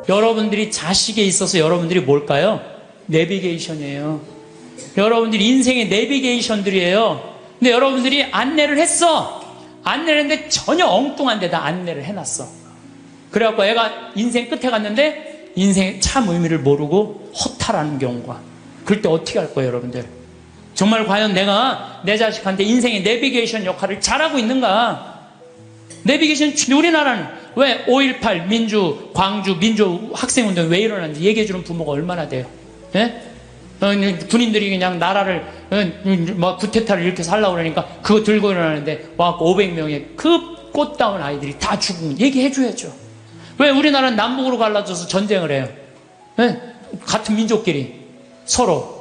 여러분들이 자식에 있어서 여러분들이 뭘까요? 내비게이션이에요. 여러분들이 인생의 내비게이션들이에요. 근데 여러분들이 안내를 했어. 안내를 했는데 전혀 엉뚱한 데다 안내를 해놨어. 그래갖고 애가 인생 끝에 갔는데 인생의 참 의미를 모르고 허탈하는 경우가. 그럴 때 어떻게 할 거예요, 여러분들? 정말 과연 내가 내 자식한테 인생의 내비게이션 역할을 잘하고 있는가? 내비게이션, 우리나라는 왜 5.18 민주, 광주 민주 학생운동이 왜 일어났는지 얘기해주는 부모가 얼마나 돼요? 예? 군인들이 그냥 나라를 뭐 구테타를 이렇게 살라고 그러니까 그거 들고 일어나는데 와갖고 500명의 그 꽃다운 아이들이 다 죽은 얘기해줘야죠. 왜 우리나라는 남북으로 갈라져서 전쟁을 해요? 예? 같은 민족끼리 서로.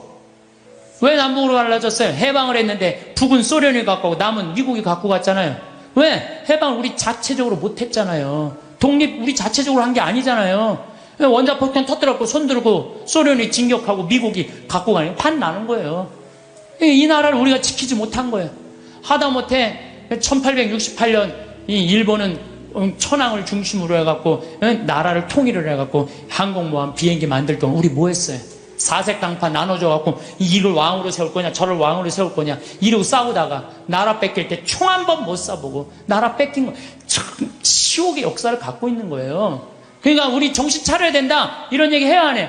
왜 남북으로 갈라졌어요? 해방을 했는데 북은 소련이 갖고 남은 미국이 갖고 갔잖아요. 왜? 해방을 우리 자체적으로 못했잖아요. 독립 우리 자체적으로 한 게 아니잖아요. 원자폭탄 터뜨렸고 손들고 소련이 진격하고 미국이 갖고 가니 판나는 거예요. 이 나라를 우리가 지키지 못한 거예요. 하다못해 1868년 이 일본은 천황을 중심으로 해갖고 나라를 통일을 해갖고 항공모함 비행기 만들 동안 우리 뭐 했어요? 사색당파 나눠줘갖고 이걸 왕으로 세울 거냐 저를 왕으로 세울 거냐 이러고 싸우다가 나라 뺏길 때 총 한 번 못 쏴보고 나라 뺏긴 거 참 치욕의 역사를 갖고 있는 거예요. 그러니까 우리 정신 차려야 된다 이런 얘기 해야 안 해요?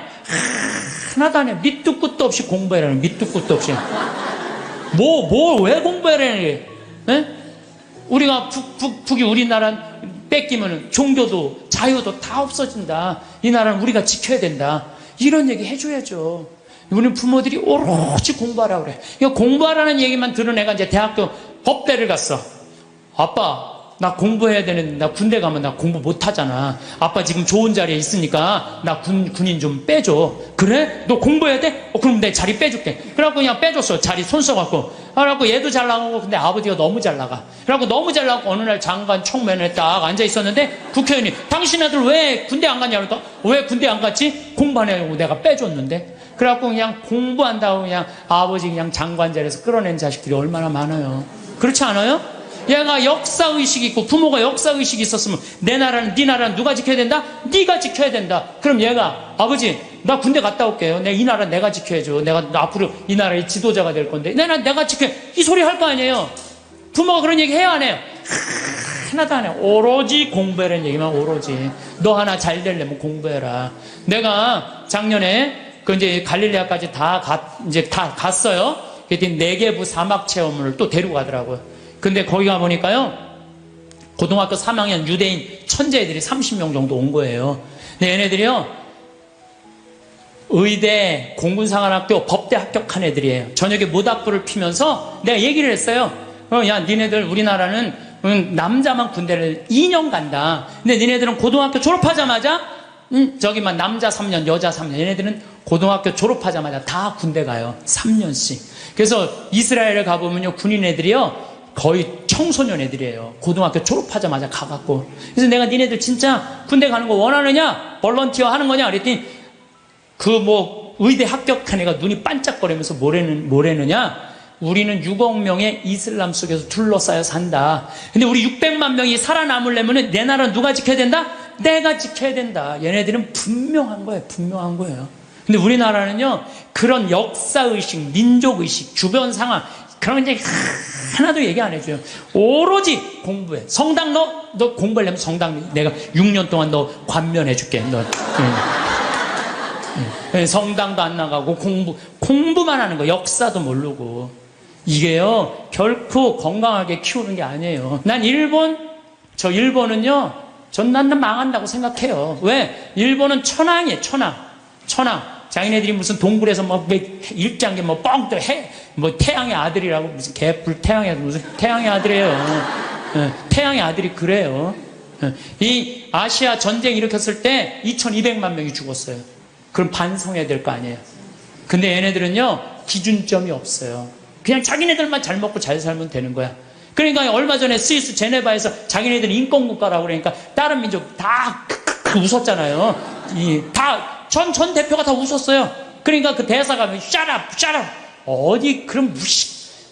하나도 안 해요. 밑도 끝도 없이 공부해라는 밑도 끝도 없이 왜 공부해라는 게 네? 우리가 북이 우리나라 뺏기면 종교도 자유도 다 없어진다. 이 나라는 우리가 지켜야 된다. 이런 얘기 해줘야죠. 우리 부모들이 오로지 공부하라고 그래. 공부하라는 얘기만 들은 애가 이제 대학교 법대를 갔어. 아빠, 나 공부해야 되는데 나 군대 가면 나 공부 못하잖아. 아빠 지금 좋은 자리에 있으니까 나 군인 좀 빼줘. 그래? 너 공부해야 돼? 그럼 내 자리 빼줄게. 그래갖고 그냥 빼줬어. 자리 손 써갖고. 그래갖고 얘도 잘 나가고 근데 아버지가 너무 잘 나가. 그래갖고 너무 잘 나가고 어느 날 장관 청면에 딱 앉아있었는데 국회의원이 당신 아들 왜 군대 안 갔냐 그러니까 왜 군대 안 갔지? 공부 안 해고 내가 빼줬는데. 그래갖고 그냥 공부한다고 그냥 아버지 그냥 장관 자리에서 끌어낸 자식들이 얼마나 많아요. 그렇지 않아요? 얘가 역사의식이 있고 부모가 역사의식이 있었으면 내 나라는 네 나라는 누가 지켜야 된다? 네가 지켜야 된다. 그럼 얘가 아버지 나 군대 갔다 올게요. 이 나라 내가 지켜야죠. 내가 앞으로 이 나라의 지도자가 될 건데 내가 지켜야 이 소리 할 거 아니에요. 부모가 그런 얘기 해야 안 해요? 하나도 안 해요. 오로지 공부해라는 얘기만 오로지. 너 하나 잘 되려면 공부해라. 내가 작년에 그 이제 갈릴레아까지 다 갔어요. 그랬더니 네게부 사막 체험을 또 데리고 가더라고요. 근데 거기 가보니까요, 고등학교 3학년 유대인 천재애들이 30명 정도 온 거예요. 근데 얘네들이요, 의대, 공군사관학교, 법대 합격한 애들이에요. 저녁에 모닥불을 피면서 내가 얘기를 했어요. 야, 니네들 우리나라는 남자만 군대를 2년 간다. 근데 니네들은 고등학교 졸업하자마자 저기만 남자 3년, 여자 3년. 얘네들은 고등학교 졸업하자마자 다 군대 가요. 3년씩. 그래서 이스라엘에 가보면요, 군인 애들이요, 거의 청소년 애들이에요. 고등학교 졸업하자마자 가갖고. 그래서 내가 니네들 진짜 군대 가는 거 원하느냐? 벌런티어 하는 거냐? 그랬더니 의대 합격한 애가 눈이 반짝거리면서 뭐래느냐? 우리는 6억 명의 이슬람 속에서 둘러싸여 산다. 근데 우리 600만 명이 살아남으려면 내 나라 누가 지켜야 된다? 내가 지켜야 된다. 얘네들은 분명한 거예요. 분명한 거예요. 근데 우리나라는요, 그런 역사의식, 민족의식, 주변 상황, 그런 게 하나도 얘기 안 해줘요. 오로지 공부해. 성당 너 공부하려면 성당 내가 6년 동안 너 관면해줄게. 너 성당도 안 나가고 공부만 하는 거. 역사도 모르고. 이게요 결코 건강하게 키우는 게 아니에요. 난 일본은요 난 망한다고 생각해요. 왜? 일본은 천황이에요. 천황. 자기네들이 무슨 동굴에서 일장기 뻥 태양의 아들이라고 무슨 개뿔 태양의 아들이에요. 태양의 아들이 그래요. 이 아시아 전쟁 일으켰을 때 2200만 명이 죽었어요. 그럼 반성해야 될 거 아니에요. 근데 얘네들은요 기준점이 없어요. 그냥 자기네들만 잘 먹고 잘 살면 되는 거야. 그러니까 얼마 전에 스위스 제네바에서 자기네들 인권국가라고 그러니까 다른 민족 다 웃었잖아요. 전 대표가 다 웃었어요. 그러니까 그 대사가 shut up 어디 그럼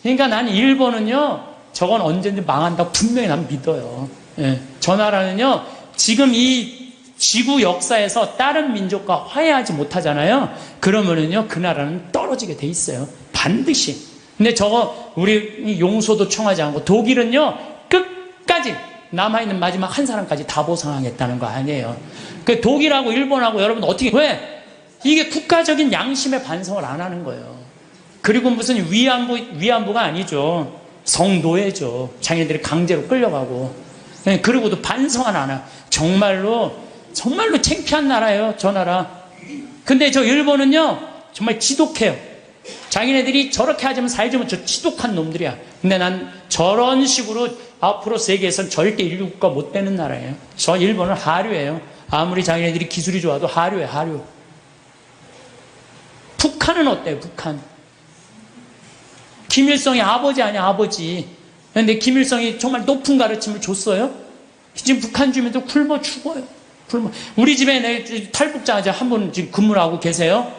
그러니까 난 일본은요 저건 언제든지 망한다고 분명히 난 믿어요. 예. 저 나라는요 지금 이 지구 역사에서 다른 민족과 화해하지 못하잖아요. 그러면은요, 그 나라는 떨어지게 돼 있어요. 반드시. 근데 저거 우리 용서도 청하지 않고 독일은요, 끝까지 남아있는 마지막 한 사람까지 다 보상하겠다는 거 아니에요. 그 독일하고 일본하고 여러분 어떻게, 왜? 이게 국가적인 양심의 반성을 안 하는 거예요. 그리고 무슨 위안부가 아니죠. 성노예죠. 자기네들이 강제로 끌려가고. 그리고도 반성은 안 해요. 정말로 창피한 나라예요, 저 나라. 근데 저 일본은요, 정말 지독해요. 자기네들이 저렇게 하자면 살자면 저 지독한 놈들이야. 근데 난 저런 식으로 앞으로 세계에선 절대 인류 국가 못 되는 나라예요. 저 일본은 하류예요. 아무리 자기네들이 기술이 좋아도 하류예요, 하류. 북한은 어때요, 북한? 김일성이 아버지 아니야, 아버지. 근데 김일성이 정말 높은 가르침을 줬어요? 지금 북한 주민들 굶어 죽어요. 우리 집에 내 탈북자 한 분 지금 근무를 하고 계세요.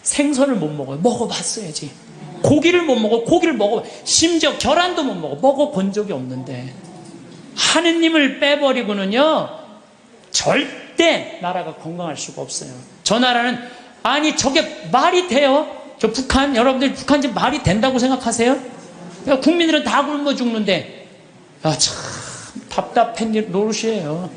생선을 못 먹어요. 먹어봤어야지. 고기를 못 먹어. 고기를 먹어. 심지어 계란도 못 먹어. 먹어본 적이 없는데. 하느님을 빼버리고는요, 절대 나라가 건강할 수가 없어요. 저 나라는, 아니, 저게 말이 돼요? 저 북한, 여러분들 북한 지금 말이 된다고 생각하세요? 그러니까 국민들은 다 굶어 죽는데, 아, 참, 답답한 일 노릇이에요.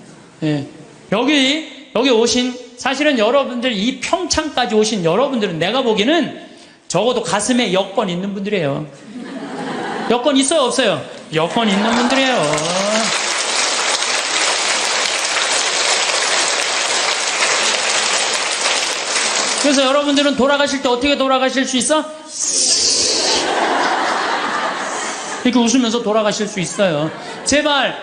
예. 여기 오신, 사실은 여러분들, 이 평창까지 오신 여러분들은 내가 보기에는 적어도 가슴에 여권 있는 분들이에요. 여권 있어요, 없어요? 여권 있는 분들이에요. 그래서 여러분들은 돌아가실 때 어떻게 돌아가실 수 있어? 이렇게 웃으면서 돌아가실 수 있어요. 제발,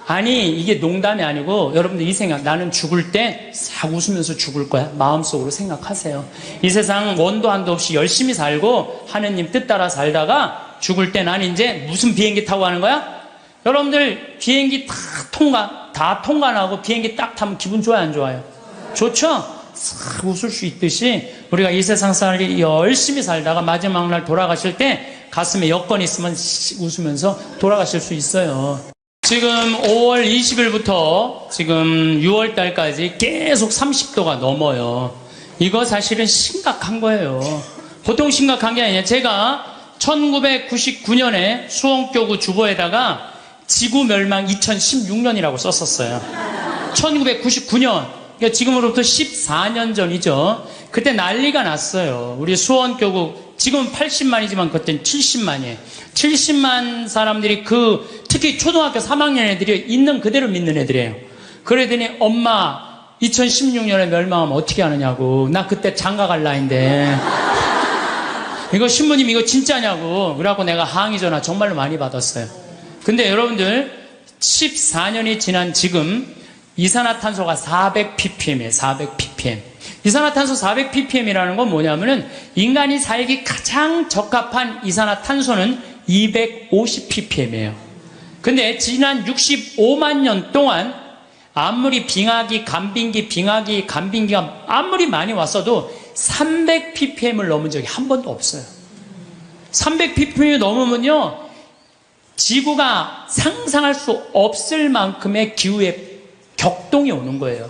아니, 이게 농담이 아니고, 여러분들 이 생각, 나는 죽을 때 싹 웃으면서 죽을 거야. 마음속으로 생각하세요. 이 세상 원도 한도 없이 열심히 살고, 하느님 뜻 따라 살다가, 죽을 때 난 이제 무슨 비행기 타고 가는 거야? 여러분들, 비행기 다 통과하고 비행기 딱 타면 기분 좋아요, 안 좋아요? 좋죠? 싹 웃을 수 있듯이, 우리가 이 세상 살이 열심히 살다가 마지막 날 돌아가실 때, 가슴에 여권 있으면 웃으면서 돌아가실 수 있어요. 지금 5월 20일부터 지금 6월 달까지 계속 30도가 넘어요. 이거 사실은 심각한 거예요. 보통 심각한 게 아니에요. 제가 1999년에 수원교구 주보에다가 지구 멸망 2016년이라고 썼었어요. 1999년. 그러니까 지금으로부터 14년 전이죠. 그때 난리가 났어요. 우리 수원교구, 지금은 80만이지만 그때는 70만이에요. 70만 사람들이 특히 초등학교 3학년 애들이 있는 그대로 믿는 애들이에요. 그러더니 엄마 2016년에 멸망하면 어떻게 하느냐고. 나 그때 장가 갈 나이인데. 이거 신부님 이거 진짜냐고. 그래갖고 내가 항의 전화 정말로 많이 받았어요. 근데 여러분들 14년이 지난 지금 이산화탄소가 400ppm이에요. 400ppm. 이산화탄소 400ppm이라는 건 뭐냐면은 인간이 살기 가장 적합한 이산화탄소는 250ppm이에요. 근데 지난 65만 년 동안 아무리 빙하기, 간빙기가 아무리 많이 왔어도 300ppm을 넘은 적이 한 번도 없어요. 300ppm이 넘으면요, 지구가 상상할 수 없을 만큼의 기후의 격동이 오는 거예요.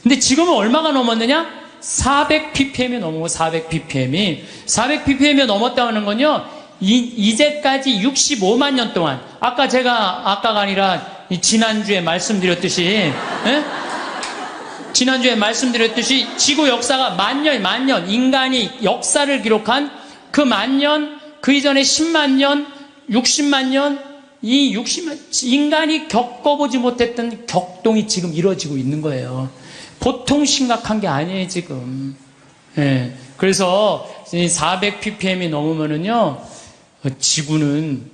근데 지금은 얼마가 넘었느냐? 400ppm이 넘고 400ppm이 넘었다는 건요, 이제까지 65만 년 동안, 아까가 아니라 지난주에 말씀드렸듯이, 지난주에 말씀드렸듯이 지구 역사가 만 년, 인간이 역사를 기록한 그 만 년, 그 이전에 10만 년, 60만 년, 이 60만, 인간이 겪어보지 못했던 격동이 지금 이루어지고 있는 거예요. 보통 심각한 게 아니에요, 지금. 예. 그래서 400ppm이 넘으면은요, 지구는,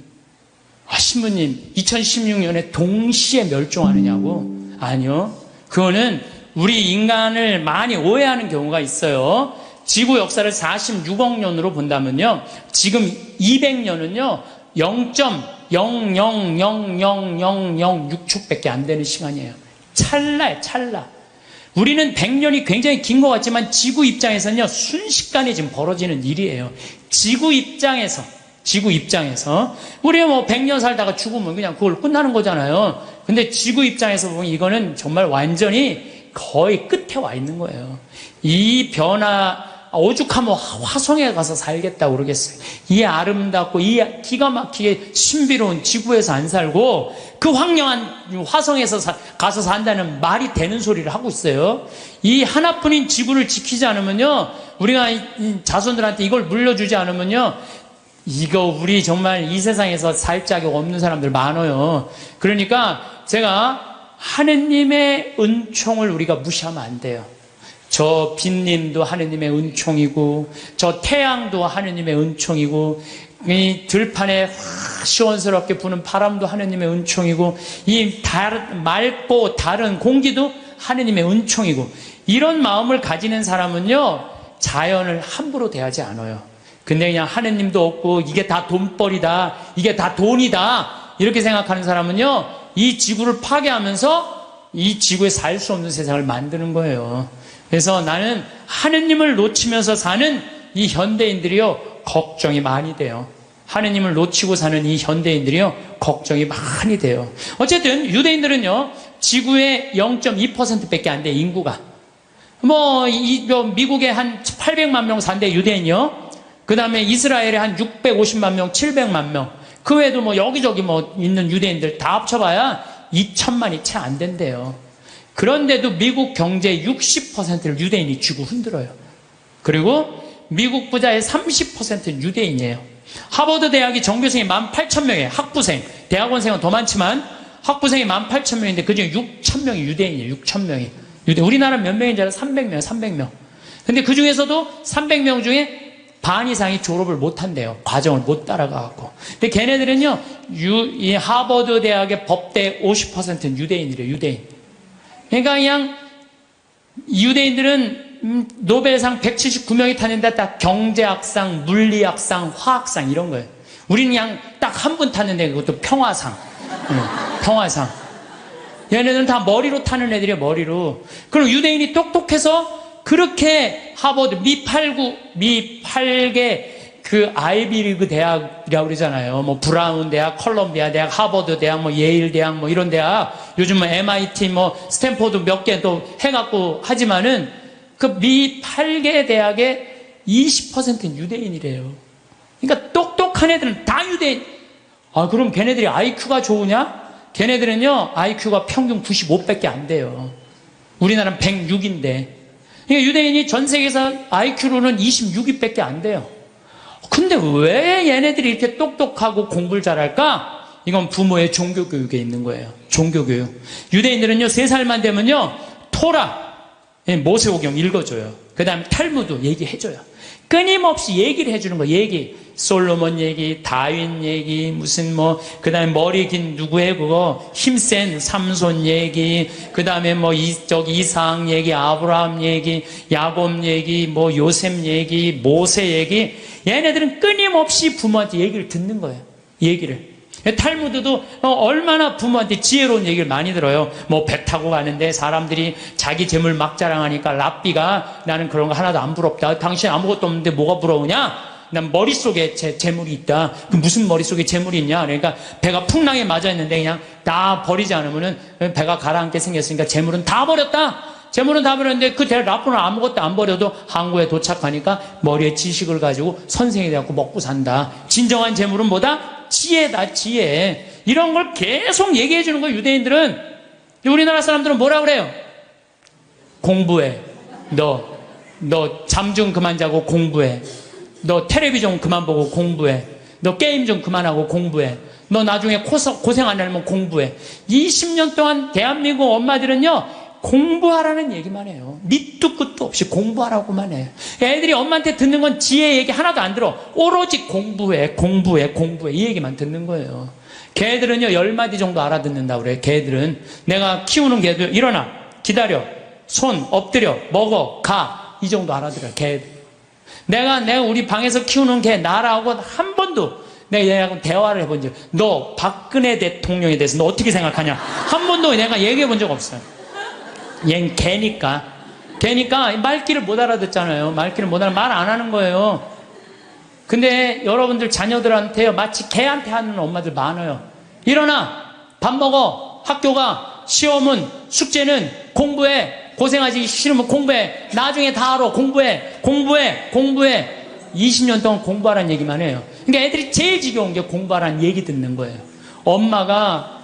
신부님, 2016년에 동시에 멸종하느냐고? 아니요. 그거는 우리 인간을 많이 오해하는 경우가 있어요. 지구 역사를 46억 년으로 본다면요, 지금 200년은요, 0.0000006초밖에 안 되는 시간이에요. 찰나예요, 찰나. 우리는 100년이 굉장히 긴 것 같지만 지구 입장에서는요, 순식간에 지금 벌어지는 일이에요. 지구 입장에서 우리 100년 살다가 죽으면 그냥 그걸 끝나는 거잖아요. 근데 지구 입장에서 보면 이거는 정말 완전히 거의 끝에 와 있는 거예요. 이 변화, 오죽하면 화성에 가서 살겠다고 그러겠어요. 이 아름답고 이 기가 막히게 신비로운 지구에서 안 살고 그 황량한 화성에서 가서 산다는 말이 되는 소리를 하고 있어요. 이 하나뿐인 지구를 지키지 않으면요, 우리가 이 자손들한테 이걸 물려주지 않으면요, 이거 우리 정말 이 세상에서 살 자격 없는 사람들 많아요. 그러니까 제가 하느님의 은총을 우리가 무시하면 안 돼요. 저 빈님도 하느님의 은총이고, 저 태양도 하느님의 은총이고, 이 들판에 시원스럽게 부는 바람도 하느님의 은총이고, 이 맑고 다른 공기도 하느님의 은총이고, 이런 마음을 가지는 사람은요, 자연을 함부로 대하지 않아요. 근데 그냥 하느님도 없고 이게 다 돈벌이다, 이게 다 돈이다, 이렇게 생각하는 사람은요, 이 지구를 파괴하면서 이 지구에 살 수 없는 세상을 만드는 거예요. 그래서 나는 하느님을 놓치면서 사는 이 현대인들이요, 걱정이 많이 돼요. 하느님을 놓치고 사는 이 현대인들이요, 걱정이 많이 돼요. 어쨌든 유대인들은요, 지구의 0.2%밖에 안 돼, 인구가. 미국에 한 800만 명 산대, 유대인이요. 그 다음에 이스라엘에 한 650만 명, 700만 명. 그 외에도 여기저기 있는 유대인들 다 합쳐봐야 2천만이 채 안 된대요. 그런데도 미국 경제의 60%를 유대인이 쥐고 흔들어요. 그리고 미국 부자의 30%는 유대인이에요. 하버드 대학이 전교생이 18,000명이에요. 학부생. 대학원생은 더 많지만 학부생이 18,000명인데 그중에 6,000명이 유대인이에요. 6,000명이. 우리나라 몇 명인지 알아? 300명, 300명. 근데 그 중에서도 300명 중에 반 이상이 졸업을 못 한대요. 과정을 못 따라가갖고. 근데 걔네들은요, 이 하버드 대학의 법대 50%는 유대인이래요, 유대인. 그러니까 그냥 유대인들은 노벨상 179명이 탔는데 딱 경제학상, 물리학상, 화학상 이런 거예요. 우리는 그냥 딱 한 분 탔는데 그것도 평화상. 평화상. 얘네들은 다 머리로 타는 애들이에요, 머리로. 그럼 유대인이 똑똑해서 그렇게 하버드, 미 8개 그 아이비리그 대학이라고 그러잖아요. 브라운 대학, 컬럼비아 대학, 하버드 대학, 예일 대학, 이런 대학, 요즘 MIT, 스탠포드 몇 개 또 해갖고 하지만은 그 미 8개 대학의 20%는 유대인이래요. 그러니까 똑똑한 애들은 다 유대인. 아, 그럼 걔네들이 IQ가 좋으냐? 걔네들은요, IQ가 평균 95밖에 안 돼요. 우리나라는 106인데. 그러니까 유대인이 전 세계에서 IQ로는 26위밖에 안 돼요. 근데 왜 얘네들이 이렇게 똑똑하고 공부를 잘할까? 이건 부모의 종교교육에 있는 거예요. 종교교육. 유대인들은요, 3살만 되면요, 토라, 모세오경 읽어줘요. 그 다음에 탈무드 얘기해줘요. 끊임없이 얘기를 해주는 거예요. 얘기. 솔로몬 얘기, 다윈 얘기, 그 다음에 머리 긴 누구의 그거, 힘센 삼손 얘기, 그 다음에 이삭 얘기, 아브라함 얘기, 야곱 얘기, 요셉 얘기, 모세 얘기. 얘네들은 끊임없이 부모한테 얘기를 듣는 거예요. 얘기를. 탈무드도 얼마나 부모한테 지혜로운 얘기를 많이 들어요. 배 타고 가는데 사람들이 자기 재물 막 자랑하니까 랍비가 나는 그런 거 하나도 안 부럽다. 당신 아무것도 없는데 뭐가 부러우냐? 난 머릿속에 재물이 있다. 그 무슨 머릿속에 재물이 있냐? 그러니까 배가 풍랑에 맞아 있는데 그냥 다 버리지 않으면은 배가 가라앉게 생겼으니까 재물은 다 버렸다. 재물은 다 버렸는데 그 랍비는 아무것도 안 버려도 항구에 도착하니까 머리에 지식을 가지고 선생이 돼갖고 먹고 산다. 진정한 재물은 뭐다? 지혜다, 지혜. 이런 걸 계속 얘기해 주는 거예요, 유대인들은. 우리나라 사람들은 뭐라 그래요? 공부해. 너 잠 좀 그만 자고 공부해. 너 텔레비전 그만 보고 공부해. 너 게임 좀 그만하고 공부해. 너 나중에 고생 안 하려면 공부해. 20년 동안 대한민국 엄마들은요, 공부하라는 얘기만 해요. 밑도 끝도 없이 공부하라고만 해요. 애들이 엄마한테 듣는 건 지혜 얘기 하나도 안 들어. 오로지 공부해, 공부해, 공부해. 이 얘기만 듣는 거예요. 걔들은요, 10마디 정도 알아듣는다고 그래요. 걔들은. 내가 키우는 걔들, 일어나, 기다려, 손, 엎드려, 먹어, 가. 이 정도 알아들어요, 걔들. 내가 우리 방에서 키우는 걔, 나라고 한 번도 내가 얘하고 대화를 해본 적, 너 박근혜 대통령에 대해서 너 어떻게 생각하냐? 한 번도 내가 얘기해 본 적 없어요. 얘는 개니까 말귀를 못 알아듣잖아요. 말귀를 못 말 안 하는 거예요. 근데 여러분들 자녀들한테요, 마치 개한테 하는 엄마들 많아요. 일어나, 밥 먹어, 학교 가, 시험은, 숙제는, 공부해. 고생하기 싫으면 공부해. 나중에 다 알아. 공부해. 20년 동안 공부하라는 얘기만 해요. 그러니까 애들이 제일 지겨운 게 공부하라는 얘기 듣는 거예요. 엄마가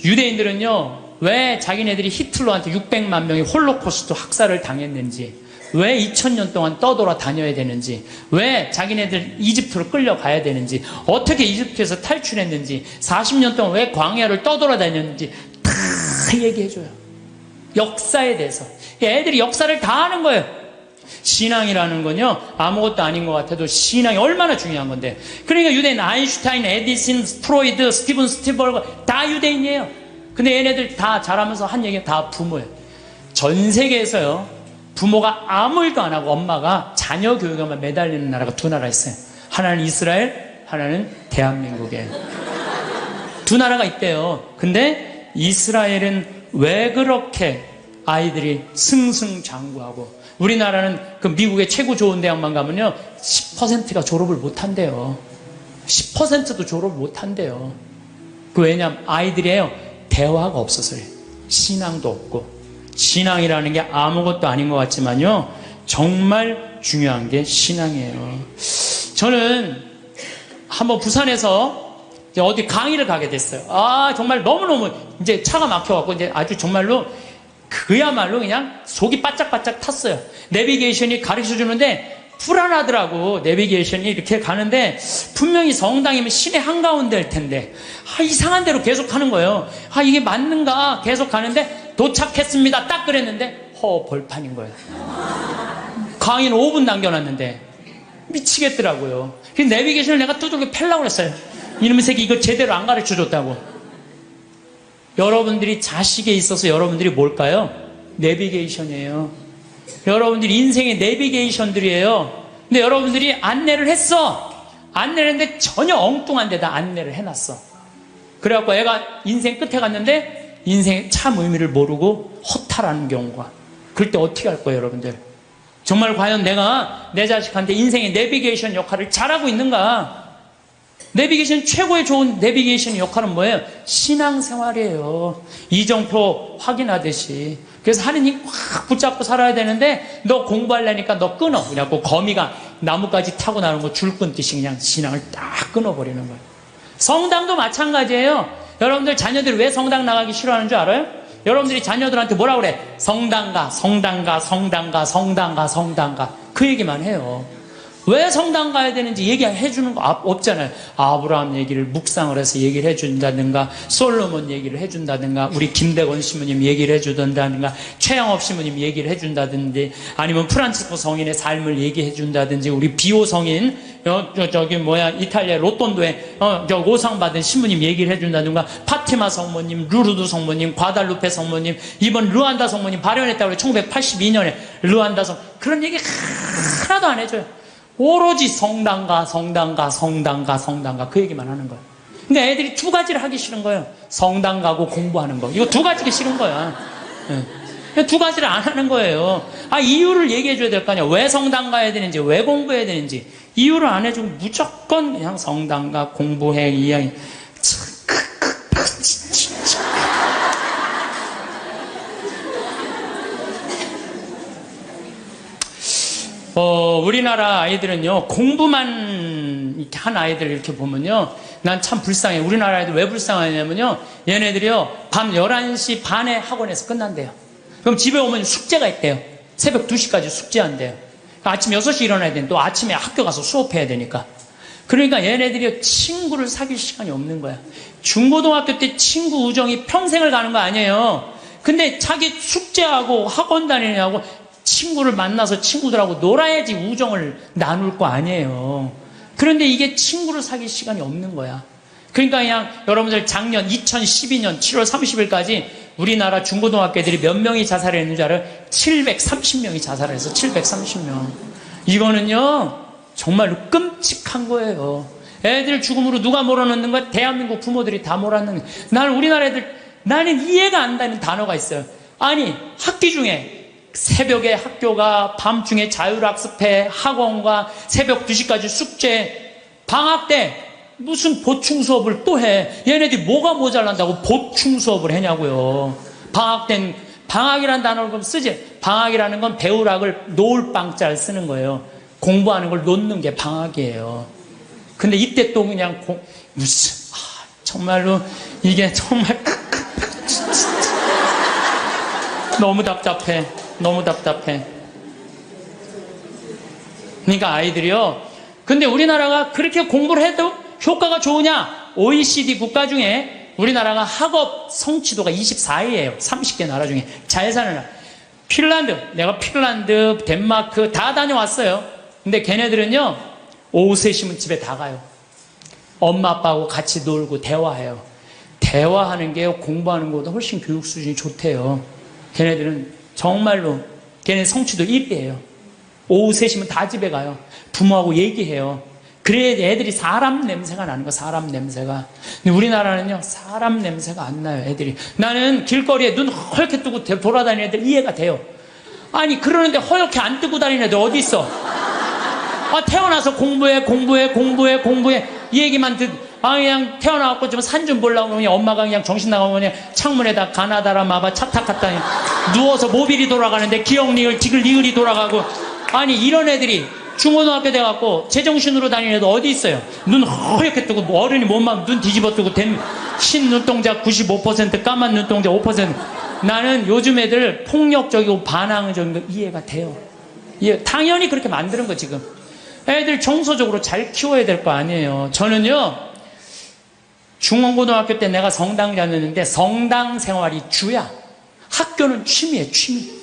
유대인들은요, 왜 자기네들이 히틀러한테 600만 명이 홀로코스트 학살을 당했는지, 왜 2000년 동안 떠돌아 다녀야 되는지, 왜 자기네들 이집트로 끌려가야 되는지, 어떻게 이집트에서 탈출했는지, 40년 동안 왜 광야를 떠돌아 다녔는지 다 얘기해줘요. 역사에 대해서. 애들이 역사를 다 아는 거예요. 신앙이라는 건요, 아무것도 아닌 것 같아도 신앙이 얼마나 중요한 건데. 그러니까 유대인 아인슈타인, 에디슨, 프로이드, 스티븐 스필버그 다 유대인이에요. 근데 얘네들 다 자라면서 한 얘기가 다 부모예요. 전 세계에서요, 부모가 아무 일도 안 하고 엄마가 자녀 교육에만 매달리는 나라가 두 나라 있어요. 하나는 이스라엘, 하나는 대한민국이에요. 두 나라가 있대요. 근데 이스라엘은 왜 그렇게 아이들이 승승장구하고, 우리나라는 그 미국의 최고 좋은 대학만 가면요 10%가 졸업을 못한대요. 10%도 졸업을 못한대요. 그 왜냐면 아이들이에요, 대화가 없어서요. 신앙도 없고. 신앙이라는 게 아무것도 아닌 것 같지만요, 정말 중요한 게 신앙이에요. 저는 한번 부산에서 이제 어디 강의를 가게 됐어요. 정말 너무너무 이제 차가 막혀갖고 이제 아주 정말로 그야말로 그냥 속이 바짝바짝 탔어요. 내비게이션이 가르쳐 주는데 불안하더라고. 내비게이션이 이렇게 가는데 분명히 성당이면 시내 한가운데일 텐데 이상한 대로 계속 가는 거예요. 이게 맞는가 계속 가는데 도착했습니다 딱 그랬는데 벌판인 거예요. 강의는 5분 남겨놨는데 미치겠더라고요. 그래서 내비게이션을 내가 두들겨 팰라고 그랬어요. 이놈의 새끼 이거 제대로 안 가르쳐 줬다고. 여러분들이 자식에 있어서 여러분들이 뭘까요? 내비게이션이에요. 여러분들이 인생의 내비게이션들이에요. 근데 여러분들이 안내를 했어. 안내를 했는데 전혀 엉뚱한 데다 안내를 해놨어. 그래갖고 애가 인생 끝에 갔는데 인생의 참 의미를 모르고 허탈하는 경우가. 그럴 때 어떻게 할 거예요, 여러분들? 정말 과연 내가 내 자식한테 인생의 내비게이션 역할을 잘하고 있는가? 내비게이션 최고의 좋은 내비게이션 역할은 뭐예요? 신앙생활이에요. 이정표 확인하듯이. 그래서 하느님 확 붙잡고 살아야 되는데 너 공부하려니까 너 끊어. 그래갖고 거미가 나뭇가지 타고 나오는 거 줄 끊듯이 그냥 신앙을 딱 끊어버리는 거예요. 성당도 마찬가지예요. 여러분들 자녀들이 왜 성당 나가기 싫어하는 줄 알아요? 여러분들이 자녀들한테 뭐라 그래? 성당가, 성당가, 성당가, 성당가, 성당가. 그 얘기만 해요. 왜 성당 가야 되는지 얘기해 주는 거 없잖아요. 아브라함 얘기를 묵상을 해서 얘기를 해준다든가, 솔로몬 얘기를 해준다든가, 우리 김대건 신부님 얘기를 해준다든가, 최영업 신부님 얘기를 해준다든지, 아니면 프란치스코 성인의 삶을 얘기해 준다든지, 우리 비오 성인, 이탈리아 로톤도에 오상 받은 신부님 얘기를 해준다든가, 파티마 성모님, 루르드 성모님, 과달루페 성모님, 이번 르완다 성모님 발현했다고 그래요. 1982년에 르완다 성, 그런 얘기 하나도 안 해줘요. 오로지 성당가, 성당가, 성당가, 성당가 그 얘기만 하는 거예요. 근데 애들이 두 가지를 하기 싫은 거예요. 성당 가고 공부하는 거. 이거 두 가지가 싫은 거야. 네. 두 가지를 안 하는 거예요. 이유를 얘기해 줘야 될 거 아니야. 왜 성당 가야 되는지, 왜 공부해야 되는지. 이유를 안 해주고 무조건 그냥 성당 가, 공부해, 이 이야기. 우리나라 아이들은요, 공부만 이렇게 한 아이들 이렇게 보면요, 난 참 불쌍해. 우리나라 아이들 왜 불쌍하냐면요, 얘네들이요, 밤 11시 반에 학원에서 끝난대요. 그럼 집에 오면 숙제가 있대요. 새벽 2시까지 숙제한대요. 아침 6시 일어나야 되는데 또 아침에 학교 가서 수업해야 되니까. 그러니까 얘네들이 친구를 사귈 시간이 없는 거야. 중고등학교 때 친구 우정이 평생을 가는 거 아니에요. 근데 자기 숙제하고 학원 다니냐고 친구를 만나서 친구들하고 놀아야지 우정을 나눌 거 아니에요. 그런데 이게 친구를 사귈 시간이 없는 거야. 그러니까 그냥 여러분들 작년 2012년 7월 30일까지 우리나라 중고등학교 애들이 몇 명이 자살했는 줄 알아요? 730명이 자살해서 730명. 이거는요 정말로 끔찍한 거예요. 애들 죽음으로 누가 몰아넣는 거야? 대한민국 부모들이 다 몰아넣는 거야. 나는 우리나라 애들, 나는 이해가 안 되는 단어가 있어요. 아니 학기 중에 새벽에 학교가, 밤중에 자율학습회, 학원과 새벽 2시까지 숙제, 방학 때 무슨 보충 수업을 또 해. 얘네들이 뭐가 모자란다고 보충 수업을 하냐고요. 방학 방학이라는 단어를 그럼 쓰지. 방학이라는 건 배우락을 놓을 방자를 쓰는 거예요. 공부하는 걸 놓는 게 방학이에요. 근데 이때 또 그냥 정말로 이게 정말 너무 답답해. 너무 답답해. 그러니까 아이들이요. 근데 우리나라가 그렇게 공부를 해도 효과가 좋으냐? OECD 국가 중에 우리나라가 학업 성취도가 24위예요. 30개 나라 중에. 잘 사는 나라. 핀란드, 내가 핀란드, 덴마크 다 다녀왔어요. 근데 걔네들은요, 오후 3시면 집에 다 가요. 엄마 아빠하고 같이 놀고 대화해요. 대화하는 게 공부하는 것보다 훨씬 교육 수준이 좋대요. 걔네들은 정말로 걔네 성취도 1위예요. 오후 3시면 다 집에 가요. 부모하고 얘기해요. 그래야 애들이 사람 냄새가 나는 거, 사람 냄새가. 근데 우리나라는요, 사람 냄새가 안 나요, 애들이. 나는 길거리에 눈 허옇게 뜨고 돌아다니는 애들 이해가 돼요. 아니, 그러는데 허옇게 안 뜨고 다니는 애들 어디 있어? 태어나서 공부해. 이 얘기만 그냥 태어나갖고 좀 산 좀 보려고 그냥 엄마가 그냥 정신 나가고 그냥 창문에다 가나다라 마바 차탁 갖다 누워서 모빌이 돌아가는데 기억리을 지글리을이 돌아가고. 아니, 이런 애들이 중고등학교 돼갖고 제정신으로 다니는 애들 어디 있어요? 눈 허옇게 뜨고 어른이 몸만 눈 뒤집어 뜨고 흰 눈동자 95% 까만 눈동자 5%. 나는 요즘 애들 폭력적이고 반항적인 거 이해가 돼요. 당연히 그렇게 만드는 거 지금. 애들 정서적으로 잘 키워야 될 거 아니에요. 저는요, 중고등학교 때 내가 성당 다녔는데 성당 생활이 주야. 학교는 취미예요, 취미.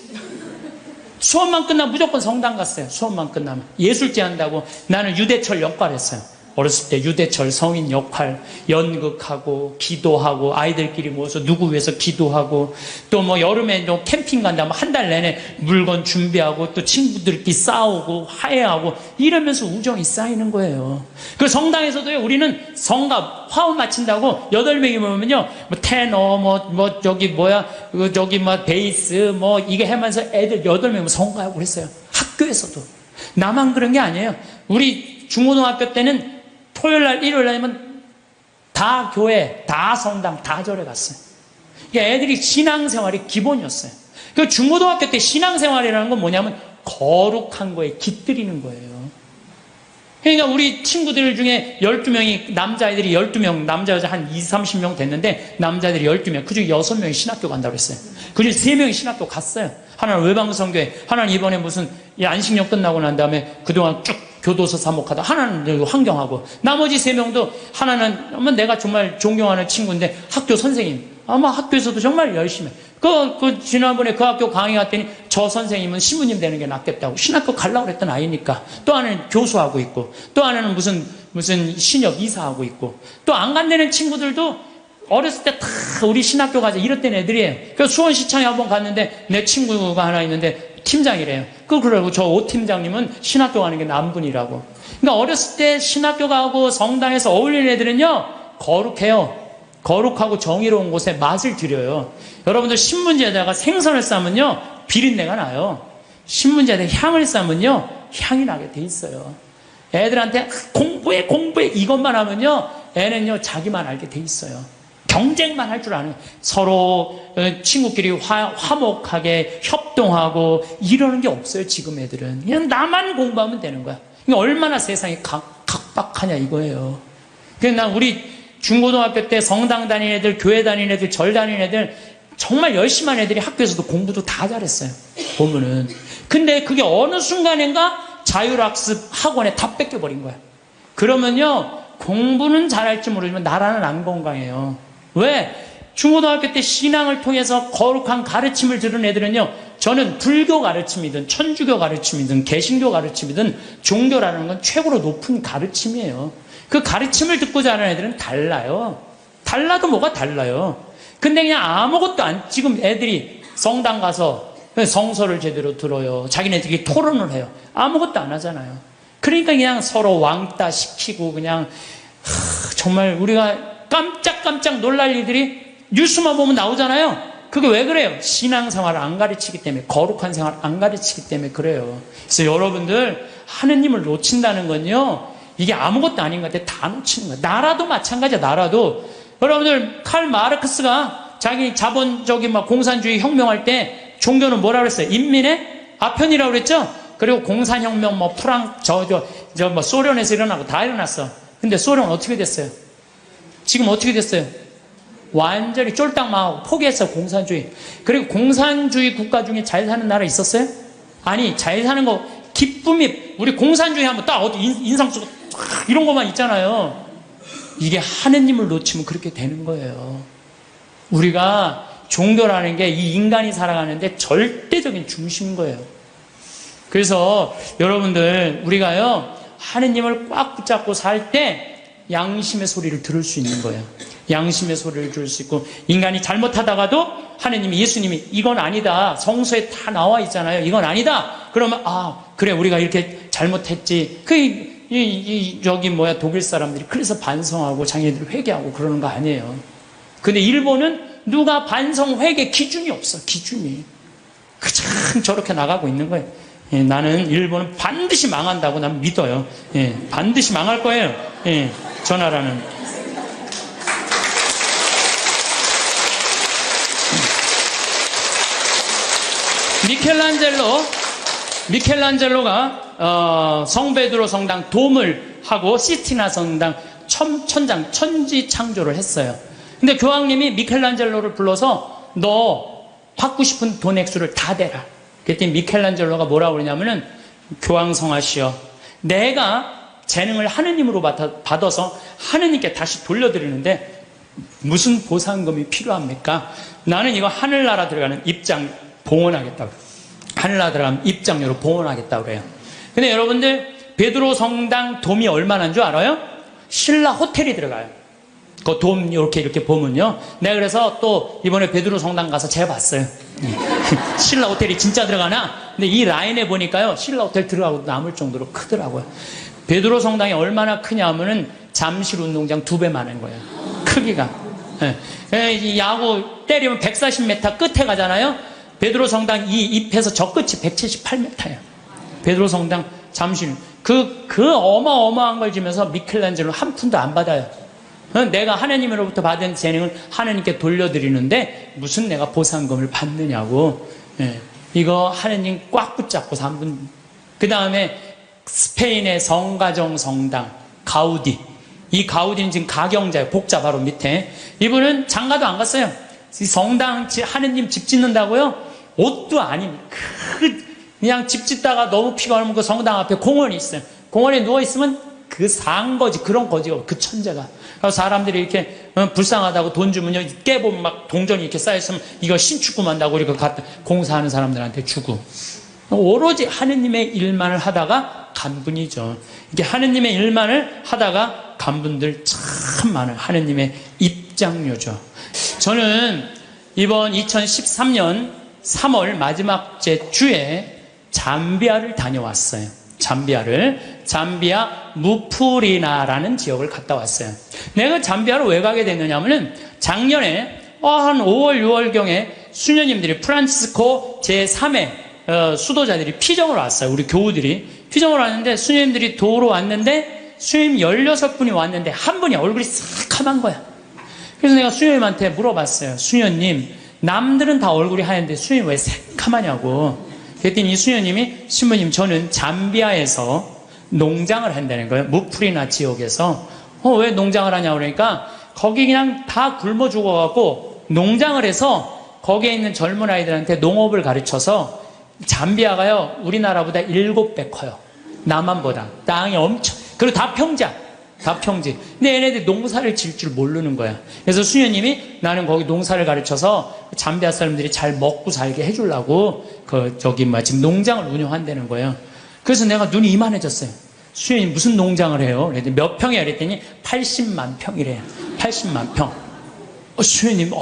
수업만 끝나면 무조건 성당 갔어요. 수업만 끝나면. 예술제 한다고 나는 유대철 역할 했어요. 어렸을 때 유대철 성인 역할, 연극하고, 기도하고, 아이들끼리 모여서 누구 위해서 기도하고, 또 뭐 여름에 또 캠핑 간다면 한 달 내내 물건 준비하고, 또 친구들끼리 싸우고, 화해하고, 이러면서 우정이 쌓이는 거예요. 그 성당에서도요, 우리는 성가, 화음 마친다고 8명이 모이면요, 뭐 테너, 베이스, 이게 하면서 애들 8명 성가하고 그랬어요. 학교에서도. 나만 그런 게 아니에요. 우리 중고등학교 때는 토요일날, 일요일날이면 다 교회, 다 성당, 다 절에 갔어요. 그러니까 애들이 신앙생활이 기본이었어요. 그 중고등학교 때 신앙생활이라는 건 뭐냐면 거룩한 거에 깃들이는 거예요. 그러니까 우리 친구들 중에 12명이, 남자애들이 12명, 남자, 여자 한 20, 30명 됐는데 남자애들이 12명, 그중에 6명이 신학교 간다고 했어요. 그중에 3명이 신학교 갔어요. 하나는 외방성교회, 하나는 이번에 무슨 안식년 끝나고 난 다음에 그동안 쭉 교도소 사목하다, 하나는 환경하고, 나머지 3명도 하나는 내가 정말 존경하는 친구인데 학교 선생님, 아마 학교에서도 정말 열심히 지난번에 그 학교 강의 갔더니 저 선생님은 신부님 되는 게 낫겠다고 신학교 가려고 그랬던 아이니까. 또 하나는 교수하고 있고, 또 하나는 무슨 신협 이사하고 있고, 또 안 간다는 친구들도 어렸을 때 다 우리 신학교 가자 이랬던 애들이에요. 그래서 수원시청에 한번 갔는데 내 친구가 하나 있는데 팀장이래요. 그러고 저 오 팀장님은 신학교 가는 게 남분이라고. 그러니까 어렸을 때 신학교 가고 성당에서 어울리는 애들은요, 거룩해요. 거룩하고 정의로운 곳에 맛을 들여요. 여러분들 신문지에다가 생선을 싸면요, 비린내가 나요. 신문지에다가 향을 싸면요, 향이 나게 돼 있어요. 애들한테 공부해 이것만 하면요, 애는요 자기만 알게 돼 있어요. 경쟁만 할 줄 아는, 서로 친구끼리 화목하게 협동하고 이러는 게 없어요. 지금 애들은 그냥 나만 공부하면 되는 거야. 그러니까 얼마나 세상이 각박하냐 이거예요. 그래서 난 우리 중고등학교 때 성당 다니는 애들, 교회 다니는 애들, 절 다니는 애들, 정말 열심히 한 애들이 학교에서도 공부도 다 잘했어요, 보면은. 근데 그게 어느 순간인가 자율학습 학원에 다 뺏겨버린 거야. 그러면요, 공부는 잘할지 모르지만 나라는 안 건강해요. 왜? 중고등학교 때 신앙을 통해서 거룩한 가르침을 들은 애들은요, 저는 불교 가르침이든 천주교 가르침이든 개신교 가르침이든 종교라는 건 최고로 높은 가르침이에요. 그 가르침을 듣고 자라는 애들은 달라요. 달라도 뭐가 달라요. 근데 그냥 아무것도 지금 애들이 성당 가서 성서를 제대로 들어요. 자기네들이 토론을 해요. 아무것도 안 하잖아요. 그러니까 그냥 서로 왕따 시키고 그냥 정말 우리가 깜짝깜짝 놀랄 일들이 뉴스만 보면 나오잖아요. 그게 왜 그래요? 신앙생활을 안 가르치기 때문에, 거룩한 생활을 안 가르치기 때문에 그래요. 그래서 여러분들 하느님을 놓친다는 건요, 이게 아무것도 아닌 것 같아. 다 놓치는 거예요. 나라도 마찬가지야. 나라도. 여러분들 칼 마르크스가 자기 자본적인 막 공산주의 혁명할 때 종교는 뭐라 그랬어요? 인민의 아편이라고 그랬죠? 그리고 공산혁명 뭐 뭐 소련에서 일어나고 다 일어났어. 근데 소련은 어떻게 됐어요? 지금 어떻게 됐어요? 완전히 쫄딱 망하고 포기했어요, 공산주의. 그리고 공산주의 국가 중에 잘 사는 나라 있었어요? 아니, 잘 사는 거, 기쁨이, 우리 공산주의 하면 딱 어디 인상 쓰고 이런 것만 있잖아요. 이게 하느님을 놓치면 그렇게 되는 거예요. 우리가 종교라는 게 이 인간이 살아가는데 절대적인 중심인 거예요. 그래서 여러분들, 우리가요, 하느님을 꽉 붙잡고 살 때 양심의 소리를 들을 수 있는 거예요. 양심의 소리를 들을 수 있고, 인간이 잘못하다가도 하느님이, 예수님이 이건 아니다, 성서에 다 나와 있잖아요, 이건 아니다, 그러면 그래, 우리가 이렇게 잘못했지. 독일 사람들이 그래서 반성하고 자기들 회개하고 그러는 거 아니에요. 근데 일본은 누가 반성 회개 기준이 없어. 기준이 그냥 저렇게 나가고 있는 거예요. 예, 나는 일본은 반드시 망한다고 난 믿어요. 예, 반드시 망할 거예요. 예, 저 나라는. 미켈란젤로가 성베드로 성당 돔을 하고 시스티나 성당 천지 창조를 했어요. 근데 교황님이 미켈란젤로를 불러서 너 받고 싶은 돈 액수를 다 대라. 그랬더니 미켈란젤로가 뭐라고 그러냐면은, 교황 성하시여, 내가 재능을 하느님으로 받아서 하느님께 다시 돌려드리는데 무슨 보상금이 필요합니까? 나는 이거 하늘나라 들어가는 입장 봉헌하겠다고. 하늘나라 들어가면 입장료로 봉헌하겠다고 그래요. 근데 여러분들, 베드로 성당 돔이 얼마나인 줄 알아요? 신라 호텔이 들어가요. 그 돔 이렇게 보면요. 내가 그래서 또 이번에 베드로 성당 가서 재봤어요. 신라 호텔이 진짜 들어가나? 근데 이 라인에 보니까요, 신라 호텔 들어가고 남을 정도로 크더라고요. 베드로 성당이 얼마나 크냐 하면은 잠실 운동장 2배 많은 거예요. 크기가. 이 야구 때리면 140m 끝에 가잖아요. 베드로 성당 이 잎에서 저 끝이 178m예요. 베드로 성당 잠실. 그 어마어마한 걸 지면서 미켈란젤로 한 푼도 안 받아요. 내가 하나님으로부터 받은 재능을 하나님께 돌려드리는데 무슨 내가 보상금을 받느냐고. 예, 이거 하나님 꽉 붙잡고 산 분. 그 다음에 스페인의 성가정 성당 가우디. 이 가우디는 지금 가경자예요. 복자 바로 밑에. 이분은 장가도 안 갔어요. 이 성당 하나님 집 짓는다고요? 옷도 아닙니다. 그냥 집 짓다가 너무 피곤하면 그 성당 앞에 공원이 있어요. 공원에 누워있으면 그 상거지, 그런 거지가, 그 천재가. 그래서 사람들이 이렇게 불쌍하다고 돈 주면요, 깨보면 막 동전이 이렇게 쌓여있으면 이거 신축금 한다고 이렇게 갖다 공사하는 사람들한테 주고. 오로지 하느님의 일만을 하다가 간 분이죠. 이게 하느님의 일만을 하다가 간 분들 참 많아요. 하느님의 입장료죠. 저는 이번 2013년 3월 마지막 주에 잠비아를 다녀왔어요. 잠비아 무프리나라는 지역을 갔다 왔어요. 내가 잠비아를 왜 가게 됐느냐면은 작년에 한 5월 6월경에 수녀님들이 프란치스코 제3의 수도자들이 피정을 왔어요. 우리 교우들이 피정을 왔는데, 수녀님들이 도로 왔는데 수녀님 16분이 왔는데 한 분이 얼굴이 새카만 거야. 그래서 내가 수녀님한테 물어봤어요. 수녀님, 남들은 다 얼굴이 하얀데 수녀님 왜 새카마냐고. 그랬더니 이 수녀님이, 신부님, 저는 잠비아에서 농장을 한다는 거예요. 무프리나 지역에서. 왜 농장을 하냐고 그러니까, 거기 그냥 다 굶어 죽어갖고 농장을 해서 거기에 있는 젊은 아이들한테 농업을 가르쳐서, 잠비아가요, 우리나라보다 7배 커요. 남한보다. 땅이 엄청, 그리고 다 평지야. 근데 얘네들이 농사를 질 줄 모르는 거야. 그래서 수녀님이, 나는 거기 농사를 가르쳐서 잠비아 사람들이 잘 먹고 살게 해주려고 지금 농장을 운영한다는 거예요. 그래서 내가 눈이 이만해졌어요. 수녀님 무슨 농장을 해요? 그랬더니 몇 평이야? 그랬더니 80만 평이래요. 80만 평. 수녀님,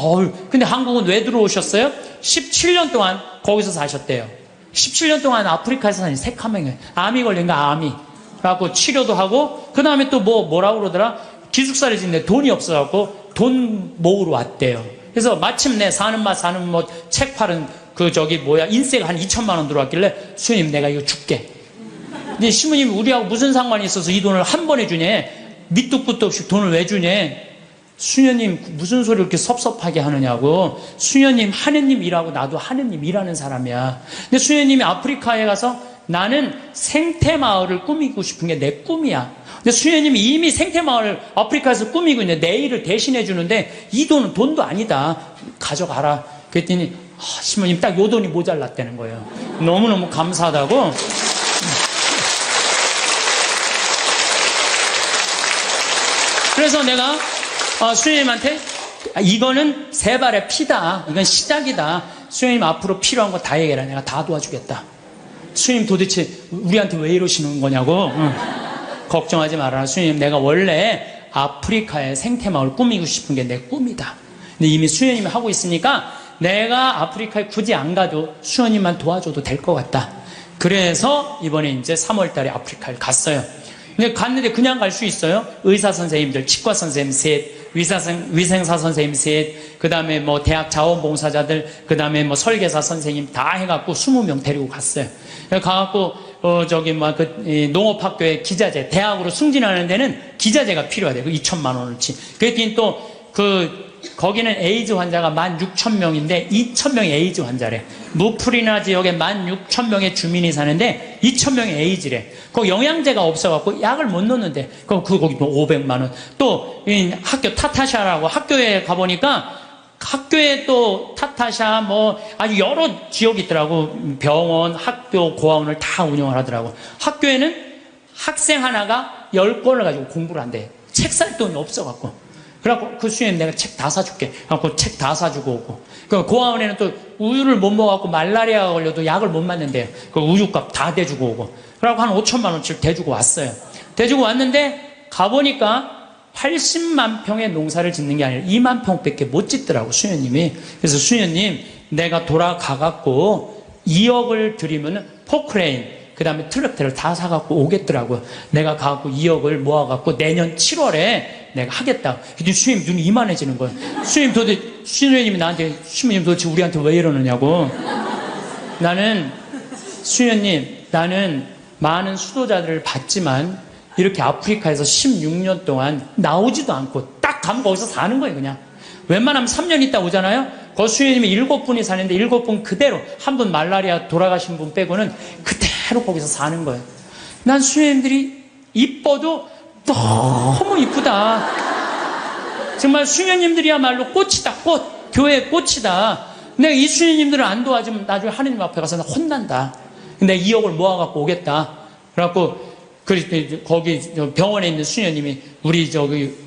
근데 한국은 왜 들어오셨어요? 17년 동안 거기서 사셨대요. 17년 동안 아프리카에서 사신 새카맹이에요. 암이 걸린 거, 암이. 그래갖고 치료도 하고, 그 다음에 또 뭐라고 그러더라? 기숙사를 짓는데 돈이 없어갖고 돈 모으러 왔대요. 그래서 마침내 사는 맛 책 팔은 인세가 한 2천만 원 들어왔길래, 수녀님 내가 이거 줄게. 근데 신부님, 우리하고 무슨 상관이 있어서 이 돈을 한 번에 주냐? 밑도 끝도 없이 돈을 왜 주냐? 수녀님 무슨 소리 이렇게 섭섭하게 하느냐고. 수녀님 하느님 일하고 나도 하느님 일하는 사람이야. 근데 수녀님이 아프리카에 가서 나는 생태마을을 꾸미고 싶은 게 내 꿈이야. 근데 수녀님이 이미 생태마을을 아프리카에서 꾸미고 있는데 내 일을 대신해 주는데 이 돈은 돈도 아니다. 가져가라. 그랬더니 신부님 딱 요 돈이 모자랐다는 거예요. 너무너무 감사하다고. 그래서 내가 수녀님한테 이거는 세 발의 피다. 이건 시작이다. 수녀님 앞으로 필요한 거 다 얘기해라. 내가 다 도와주겠다. 수녀님 도대체 우리한테 왜 이러시는 거냐고. 걱정하지 말아라. 수녀님 내가 원래 아프리카의 생태마을 꾸미고 싶은 게 내 꿈이다. 근데 이미 수녀님이 하고 있으니까 내가 아프리카에 굳이 안 가도 수녀님만 도와줘도 될 것 같다. 그래서 이번에 이제 3월 달에 아프리카를 갔어요. 근데 갔는데 그냥 갈 수 있어요? 의사 선생님들, 치과 선생님 셋, 위생사 선생님 셋, 그 다음에 뭐 대학 자원봉사자들, 그 다음에 뭐 설계사 선생님 다 해갖고 20명 데리고 갔어요. 가갖고, 농업학교에 기자재, 대학으로 승진하는 데는 기자재가 필요하대요. 그 2천만 원어치. 그랬더니 또, 거기는 에이즈 환자가 16,000명인데 2,000명이 에이즈 환자래. 무프리나 지역에 16,000명의 주민이 사는데 2,000명이 에이즈래. 거기 영양제가 없어갖고 약을 못 넣는데 거기 또 500만 원. 또 학교 타타샤라고 학교에 가보니까 학교에 또 타타샤 뭐 아주 여러 지역이 있더라고. 병원, 학교, 고아원을 다 운영을 하더라고. 학교에는 학생 하나가 10권을 가지고 공부를 한대. 책 살 돈이 없어갖고. 그래갖고 그 수녀님 내가 책 다 사줄게. 그래갖고 책 다 사주고 오고. 그 고아원에는 또 우유를 못 먹어갖고 말라리아가 걸려도 약을 못 맞는데요. 그 우유값 다 대주고 오고. 그래갖고 한 5천만 원치를 대주고 왔어요. 대주고 왔는데 가보니까 80만 평의 농사를 짓는 게 아니라 2만 평밖에 못 짓더라고 수녀님이. 그래서 수녀님 내가 돌아가갖고 2억을 드리면 포크레인 그 다음에 트랙터를 다 사갖고 오겠더라고요. 내가 가갖고 2억을 모아갖고 내년 7월에 내가 하겠다. 근데 수녀님 눈이 이만해지는 거예요. 수녀님이 나한테, 수녀님 도대체 우리한테 왜 이러느냐고. 수녀님, 나는 많은 수도자들을 봤지만 이렇게 아프리카에서 16년 동안 나오지도 않고 딱 가면 거기서 사는 거예요, 그냥. 웬만하면 3년 있다 오잖아요? 그 수녀님이 7분이 사는데 7분 그대로 한 분 말라리아 돌아가신 분 빼고는 그대로 거기서 사는 거예요. 난 수녀님들이 이뻐도 너무 이쁘다. 정말 수녀님들이야말로 꽃이다, 꽃. 교회의 꽃이다. 내가 이 수녀님들을 안 도와주면 나중에 하느님 앞에 가서 나 혼난다. 근데 2억을 모아갖고 오겠다. 그래갖고, 거기 병원에 있는 수녀님이 우리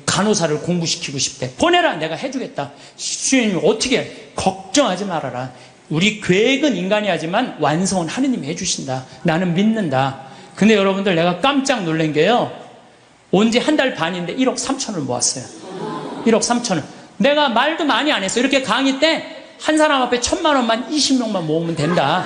간호사를 공부시키고 싶대. 보내라. 내가 해주겠다. 수녀님이 어떻게 해? 걱정하지 말아라. 우리 계획은 인간이 하지만 완성은 하느님이 해주신다. 나는 믿는다. 근데 여러분들 내가 깜짝 놀란 게요. 온 지 한 달 반인데 1억 3천을 모았어요. 1억 3천을. 내가 말도 많이 안 했어. 이렇게 강의 때 한 사람 앞에 1,000만 원만 20명만 모으면 된다.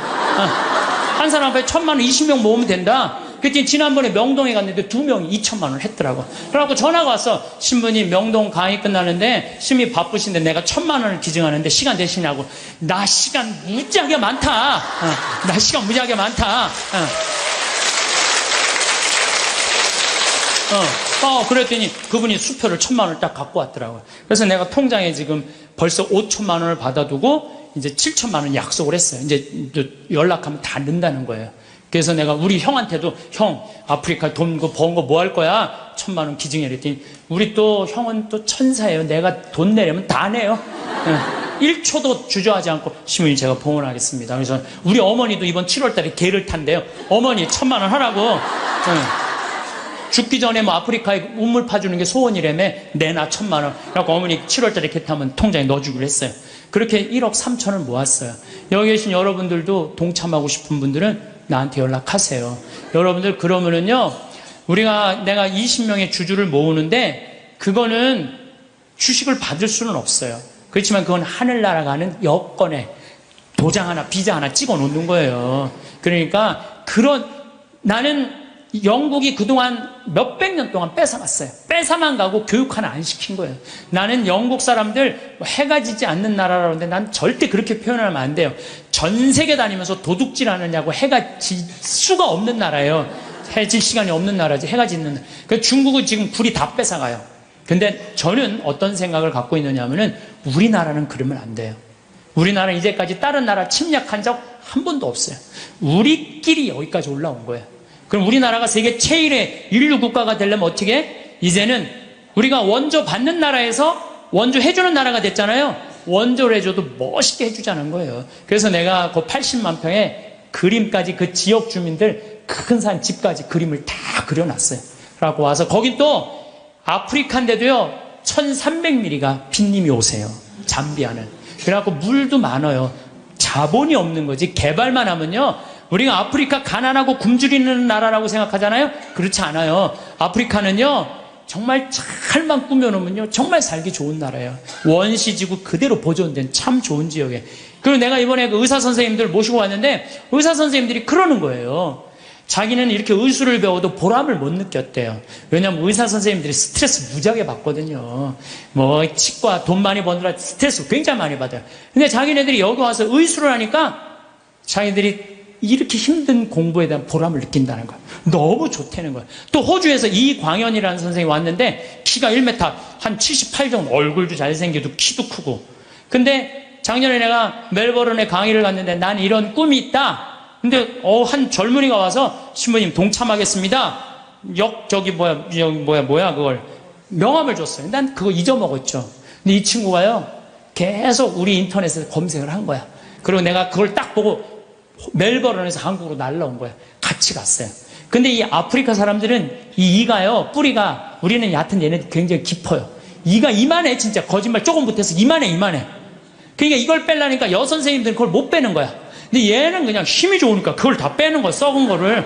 한 사람 앞에 1,000만 원 20명 모으면 된다. 그랬더니 지난번에 명동에 갔는데 2명이 2,000만 원을 했더라고. 그래갖고 전화가 왔어. 신부님 명동 강의 끝나는데 심히 바쁘신데 내가 1,000만 원을 기증하는데 시간 되시냐고. 나 시간 무지하게 많다. 나 시간 무지하게 많다. 그랬더니 그분이 수표를 1,000만 원을 딱 갖고 왔더라고요. 그래서 내가 통장에 지금 벌써 5천만 원을 받아두고 이제 7천만 원 약속을 했어요. 이제 연락하면 다 넣는다는 거예요. 그래서 내가 우리 형한테도 형 아프리카 돈 번 거 뭐 할 거야? 1,000만 원 기증해. 그랬더니 우리 또 형은 또 천사예요. 내가 돈 내려면 다 내요. 1초도 주저하지 않고 시민이 제가 봉헌하겠습니다. 그래서 우리 어머니도 이번 7월 달에 개를 탄대요. 어머니 1,000만 원 하라고. 죽기 전에 뭐 아프리카에 우물 파주는 게 소원이라며 내놔 1,000만 원. 그래갖고 어머니 7월 달에 개 타면 통장에 넣어주기로 했어요. 그렇게 1억 3천을 모았어요. 여기 계신 여러분들도 동참하고 싶은 분들은 나한테 연락하세요. 여러분들 그러면은요, 내가 20명의 주주를 모으는데 그거는 주식을 받을 수는 없어요. 그렇지만 그건 하늘나라 가는 여권에 도장 하나, 비자 하나 찍어 놓는 거예요. 그러니까 나는 영국이 그동안 몇백 년 동안 뺏어갔어요. 뺏어만 가고 교육 하나 안 시킨 거예요. 나는 영국 사람들 해가 지지 않는 나라라고 하는데 난 절대 그렇게 표현하면 안 돼요. 전 세계 다니면서 도둑질 하느냐고. 해가 질 수가 없는 나라예요. 해 질 시간이 없는 나라지. 해가 짓는. 그 중국은 지금 불이 다 뺏어가요. 근데 저는 어떤 생각을 갖고 있느냐 하면은 우리나라는 그러면 안 돼요. 우리나라는 이제까지 다른 나라 침략한 적 한 번도 없어요. 우리끼리 여기까지 올라온 거예요. 그럼 우리나라가 세계 최일의 인류 국가가 되려면 어떻게 해? 이제는 우리가 원조 받는 나라에서 원조 해주는 나라가 됐잖아요. 원조를 해줘도 멋있게 해주자는 거예요. 그래서 내가 그 80만 평에 그림까지 그 지역 주민들 큰 산 집까지 그림을 다 그려놨어요. 그래갖고 와서 거긴 또 아프리카인데도요 1300mm가 빈님이 오세요. 잠비아는. 그래갖고 물도 많아요. 자본이 없는 거지. 개발만 하면요 우리가 아프리카 가난하고 굶주리는 나라라고 생각하잖아요. 그렇지 않아요. 아프리카는요 정말 잘만 꾸며놓으면요 정말 살기 좋은 나라예요. 원시지구 그대로 보존된 참 좋은 지역에. 그리고 내가 이번에 그 의사 선생님들 모시고 왔는데 의사 선생님들이 그러는 거예요. 자기는 이렇게 의술을 배워도 보람을 못 느꼈대요. 왜냐하면 의사 선생님들이 스트레스 무지하게 받거든요. 뭐 치과 돈 많이 버느라 스트레스 굉장히 많이 받아요. 근데 자기네들이 여기 와서 의술을 하니까 자기들이 이렇게 힘든 공부에 대한 보람을 느낀다는 거예요. 너무 좋다는 거예요. 또 호주에서 이광현이라는 선생님이 왔는데 키가 1m 한 78 정도, 얼굴도 잘생기고 키도 크고. 근데 작년에 내가 멜버른에 강의를 갔는데 난 이런 꿈이 있다. 근데 한 젊은이가 와서 신부님 동참하겠습니다. 그걸 명함을 줬어요. 난 그거 잊어먹었죠. 근데 이 친구가요 계속 우리 인터넷에서 검색을 한 거야. 그리고 내가 그걸 딱 보고 멜버른에서 한국으로 날라온 거야. 같이 갔어요. 근데 이 아프리카 사람들은 이 이가요 뿌리가 우리는 얕은 얘네들 굉장히 깊어요. 이가 이만해. 진짜 거짓말 조금 못해서 이만해. 그러니까 이걸 빼려니까 여선생님들은 그걸 못 빼는 거야. 근데 얘는 그냥 힘이 좋으니까 그걸 다 빼는 거야. 썩은 거를.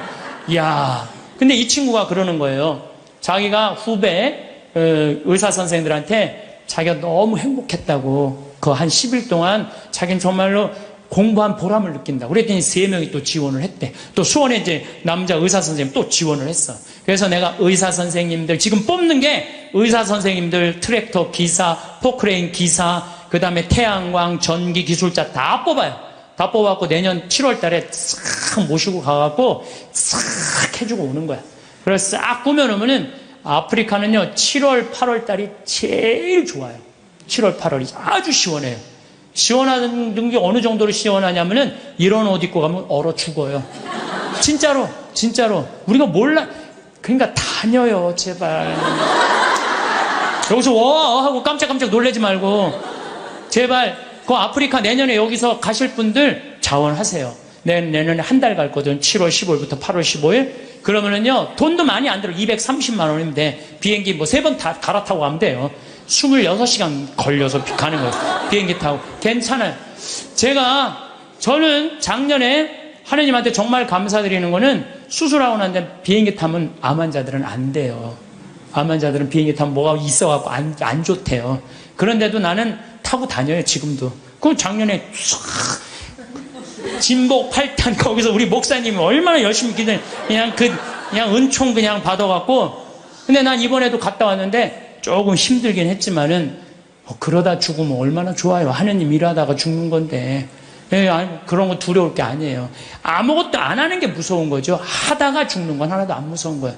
이야. 근데 이 친구가 그러는 거예요. 자기가 후배 의사 선생님들한테 자기가 너무 행복했다고 그 한 10일 동안 자기는 정말로 공부한 보람을 느낀다고. 그랬더니 3명이 또 지원을 했대. 또 수원에 이제 남자 의사 선생님 또 지원을 했어. 그래서 내가 의사 선생님들 지금 뽑는 게 의사 선생님들, 트랙터 기사, 포크레인 기사, 그 다음에 태양광, 전기 기술자 다 뽑아요. 다 뽑아갖고 내년 7월 달에 싹 모시고 가갖고 싹 해주고 오는 거야. 그래서 싹 꾸며놓으면은 아프리카는요 7월, 8월 달이 제일 좋아요. 7월, 8월이 아주 시원해요. 시원한 게 어느 정도로 시원하냐면은 이런 옷 입고 가면 얼어 죽어요. 진짜로. 우리가 몰라. 그러니까 다녀요, 제발. 여기서 와 하고 깜짝깜짝 놀라지 말고 제발. 그 아프리카 내년에 여기서 가실 분들 자원하세요. 내년에 한 달 갔거든. 7월 15일부터 8월 15일. 그러면은요 돈도 많이 안 들어. 230만 원이면 돼. 비행기 뭐 3번 다 갈아타고 가면 돼요. 26시간 걸려서 가는 거예요. 비행기 타고. 괜찮아요. 저는 작년에 하느님한테 정말 감사드리는 거는 수술하고 난 다음에 비행기 타면 암 환자들은 안 돼요. 암 환자들은 비행기 타면 뭐가 있어갖고 안 좋대요. 그런데도 나는 타고 다녀요, 지금도. 그럼 작년에 진복 8탄 거기서 우리 목사님이 얼마나 열심히 그냥 은총 그냥 받아갖고. 근데 난 이번에도 갔다 왔는데 조금 힘들긴 했지만은 그러다 죽으면 얼마나 좋아요. 하느님 일하다가 죽는 건데. 그런 거 두려울 게 아니에요. 아무것도 안 하는 게 무서운 거죠. 하다가 죽는 건 하나도 안 무서운 거예요.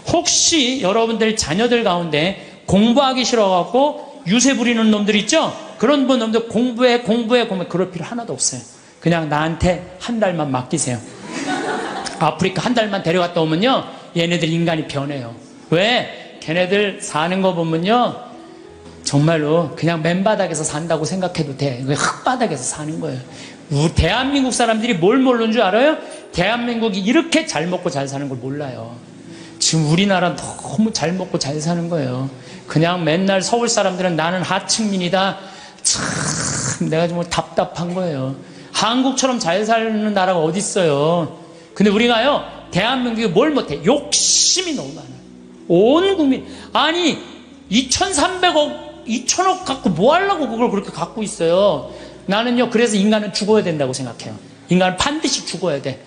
혹시 여러분들 자녀들 가운데 공부하기 싫어갖고 유세 부리는 놈들 있죠? 그런 놈들 공부해 그럴 필요 하나도 없어요. 그냥 나한테 한 달만 맡기세요. 아프리카 한 달만 데려갔다 오면요 얘네들 인간이 변해요. 왜? 걔네들 사는 거 보면요 정말로 그냥 맨바닥에서 산다고 생각해도 돼. 흙바닥에서 사는 거예요. 우리 대한민국 사람들이 뭘 모르는 줄 알아요? 대한민국이 이렇게 잘 먹고 잘 사는 걸 몰라요. 지금 우리나라 너무 잘 먹고 잘 사는 거예요. 그냥 맨날 서울 사람들은 나는 하층민이다. 참 내가 정말 답답한 거예요. 한국처럼 잘 사는 나라가 어디 있어요. 근데 우리가요 대한민국이 뭘 못해. 욕심이 너무 많아요. 온 국민. 아니 2300억 2000억 갖고 뭐 하려고 그걸 그렇게 갖고 있어요. 나는요 그래서 인간은 죽어야 된다고 생각해요. 인간은 반드시 죽어야 돼.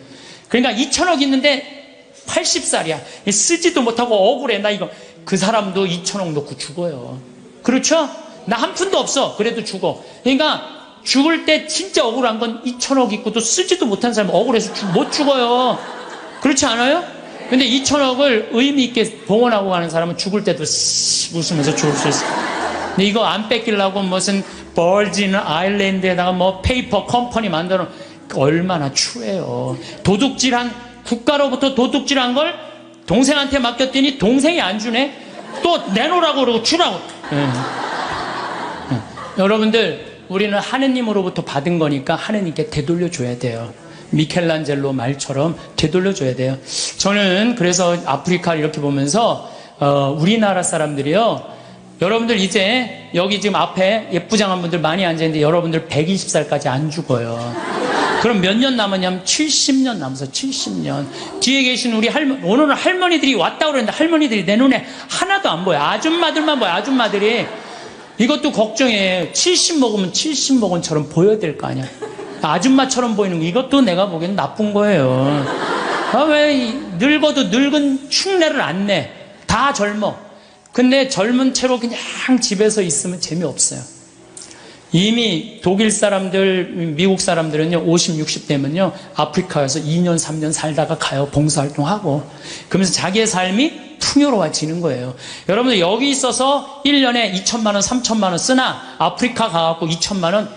그러니까 2000억 있는데 80살이야 쓰지도 못하고 억울해. 나 이거 그 사람도 2000억 놓고 죽어요. 그렇죠? 나 한 푼도 없어. 그래도 죽어. 그러니까 죽을 때 진짜 억울한 건 2000억 있고도 쓰지도 못한 사람 억울해서 못 죽어요. 그렇지 않아요? 근데 2천억을 의미 있게 봉헌하고 가는 사람은 죽을 때도 웃으면서 죽을 수 있어. 근데 이거 안 뺏기려고 무슨 버진 아일랜드에다가 뭐 페이퍼 컴퍼니 만들어 얼마나 추해요. 도둑질한 국가로부터 도둑질한 걸 동생한테 맡겼더니 동생이 안 주네. 또 내놓으라고 그러고 주라고. 여러분들 우리는 하느님으로부터 받은 거니까 하느님께 되돌려줘야 돼요. 미켈란젤로 말처럼 되돌려줘야 돼요. 저는 그래서 아프리카를 이렇게 보면서 우리나라 사람들이요, 여러분들 이제 여기 지금 앞에 예쁘장한 분들 많이 앉아있는데 여러분들 120살까지 안 죽어요. 그럼 몇 년 남았냐면 70년 남아서 70년. 뒤에 계신 우리 오늘은 할머니들이 왔다 그러는데 할머니들이 내 눈에 하나도 안 보여. 아줌마들만 보여. 아줌마들이. 이것도 걱정해. 70 먹으면 70 먹은처럼 보여야 될 거 아니야. 아줌마처럼 보이는 거, 이것도 내가 보기엔 나쁜 거예요. 왜 늙어도 늙은 흉내를 안 내. 다 젊어. 근데 젊은 채로 그냥 집에서 있으면 재미없어요. 이미 독일 사람들, 미국 사람들은요, 50, 60 되면요, 아프리카에서 2년, 3년 살다가 가요. 봉사활동하고. 그러면서 자기의 삶이 풍요로워지는 거예요. 여러분들 여기 있어서 1년에 2천만 원, 3천만 원 쓰나 아프리카 가갖고 2천만 원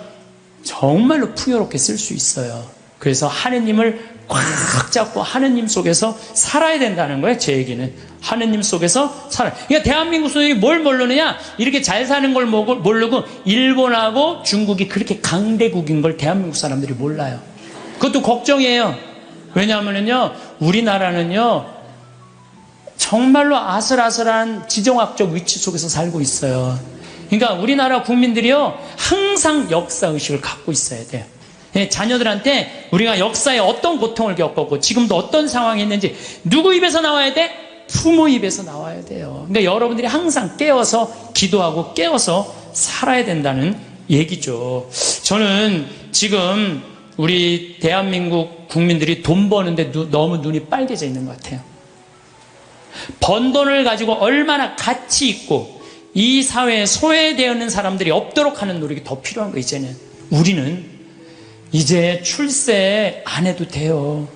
정말로 풍요롭게 쓸 수 있어요. 그래서 하느님을 꽉 잡고 하느님 속에서 살아야 된다는 거예요. 제 얘기는 하느님 속에서 살아요. 그러니까 대한민국 소년이 뭘 모르느냐, 이렇게 잘 사는 걸 모르고 일본하고 중국이 그렇게 강대국인 걸 대한민국 사람들이 몰라요. 그것도 걱정이에요. 왜냐하면요, 우리나라는요 정말로 아슬아슬한 지정학적 위치 속에서 살고 있어요. 그러니까 우리나라 국민들이요 항상 역사의식을 갖고 있어야 돼요. 자녀들한테 우리가 역사에 어떤 고통을 겪었고 지금도 어떤 상황이 있는지 누구 입에서 나와야 돼? 부모 입에서 나와야 돼요. 그러니까 여러분들이 항상 깨어서 기도하고 깨어서 살아야 된다는 얘기죠. 저는 지금 우리 대한민국 국민들이 돈 버는데 너무 눈이 빨개져 있는 것 같아요. 번 돈을 가지고 얼마나 가치 있고 이 사회에 소외되어 있는 사람들이 없도록 하는 노력이 더 필요한 거. 이제는 우리는 이제 출세 안 해도 돼요.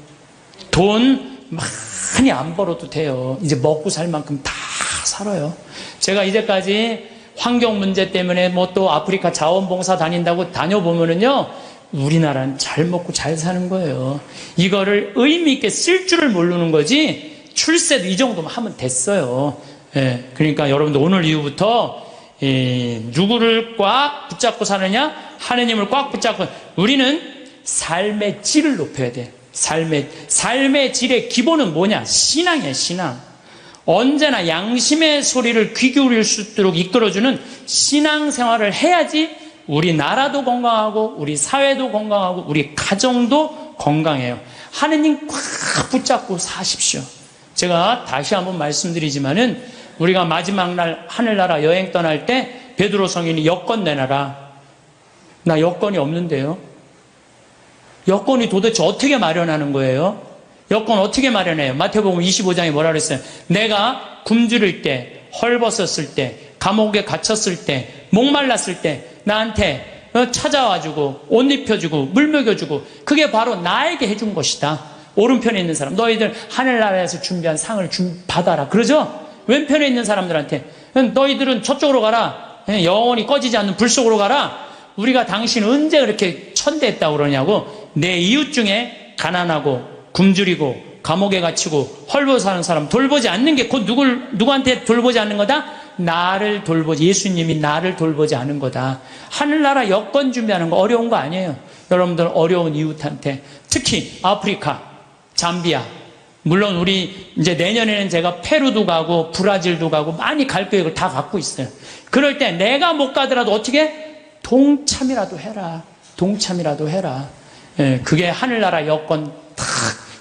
돈 많이 안 벌어도 돼요. 이제 먹고 살 만큼 다 살아요. 제가 이제까지 환경 문제 때문에 뭐 또 아프리카 자원봉사 다닌다고 다녀보면은요, 우리나라는 잘 먹고 잘 사는 거예요. 이거를 의미 있게 쓸 줄을 모르는 거지, 출세도 이 정도만 하면 됐어요. 예, 그러니까 여러분들 오늘 이후부터 누구를 꽉 붙잡고 사느냐? 하느님을 꽉 붙잡고. 우리는 삶의 질을 높여야 돼. 삶의 질의 기본은 뭐냐? 신앙이에요, 신앙. 언제나 양심의 소리를 귀 기울일 수 있도록 이끌어주는 신앙생활을 해야지 우리나라도 건강하고 우리 사회도 건강하고 우리 가정도 건강해요. 하느님 꽉 붙잡고 사십시오. 제가 다시 한번 말씀드리지만은 우리가 마지막 날 하늘나라 여행 떠날 때 베드로 성인이 여권 내놔라. 나 여권이 없는데요. 여권이 도대체 어떻게 마련하는 거예요? 여권 어떻게 마련해요? 마태복음 25장에 뭐라 그랬어요? 내가 굶주릴 때, 헐벗었을 때, 감옥에 갇혔을 때, 목말랐을 때 나한테 찾아와주고 옷 입혀주고 물 먹여주고, 그게 바로 나에게 해준 것이다. 오른편에 있는 사람, 너희들 하늘나라에서 준비한 상을 받아라. 그러죠? 왼편에 있는 사람들한테 너희들은 저쪽으로 가라. 영원히 꺼지지 않는 불 속으로 가라. 우리가 당신 언제 그렇게 천대했다고 그러냐고. 내 이웃 중에 가난하고 굶주리고 감옥에 갇히고 헐벗어 사는 사람 돌보지 않는 게 곧 누구한테 돌보지 않는 거다? 나를 돌보지, 예수님이 나를 돌보지 않은 거다. 하늘나라 여권 준비하는 거 어려운 거 아니에요. 여러분들 어려운 이웃한테, 특히 아프리카, 잠비아, 물론 우리 이제 내년에는 제가 페루도 가고 브라질도 가고 많이 갈 계획을 다 갖고 있어요. 그럴 때 내가 못 가더라도 어떻게? 동참이라도 해라. 동참이라도 해라. 예, 그게 하늘나라 여권 탁.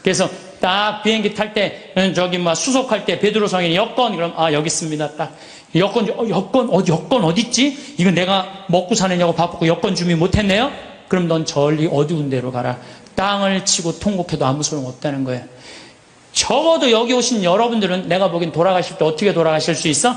그래서 딱 비행기 탈 때, 저기 막 수속할 때 베드로 성인이 여권, 그럼 여기 있습니다. 딱 여권, 여권 어디 있지? 이거 내가 먹고 사느냐고 바쁘고 여권 준비 못했네요. 그럼 넌 저리 어두운 데로 가라. 땅을 치고 통곡해도 아무 소용 없다는 거예요. 적어도 여기 오신 여러분들은 내가 보기엔 돌아가실 때 어떻게 돌아가실 수 있어?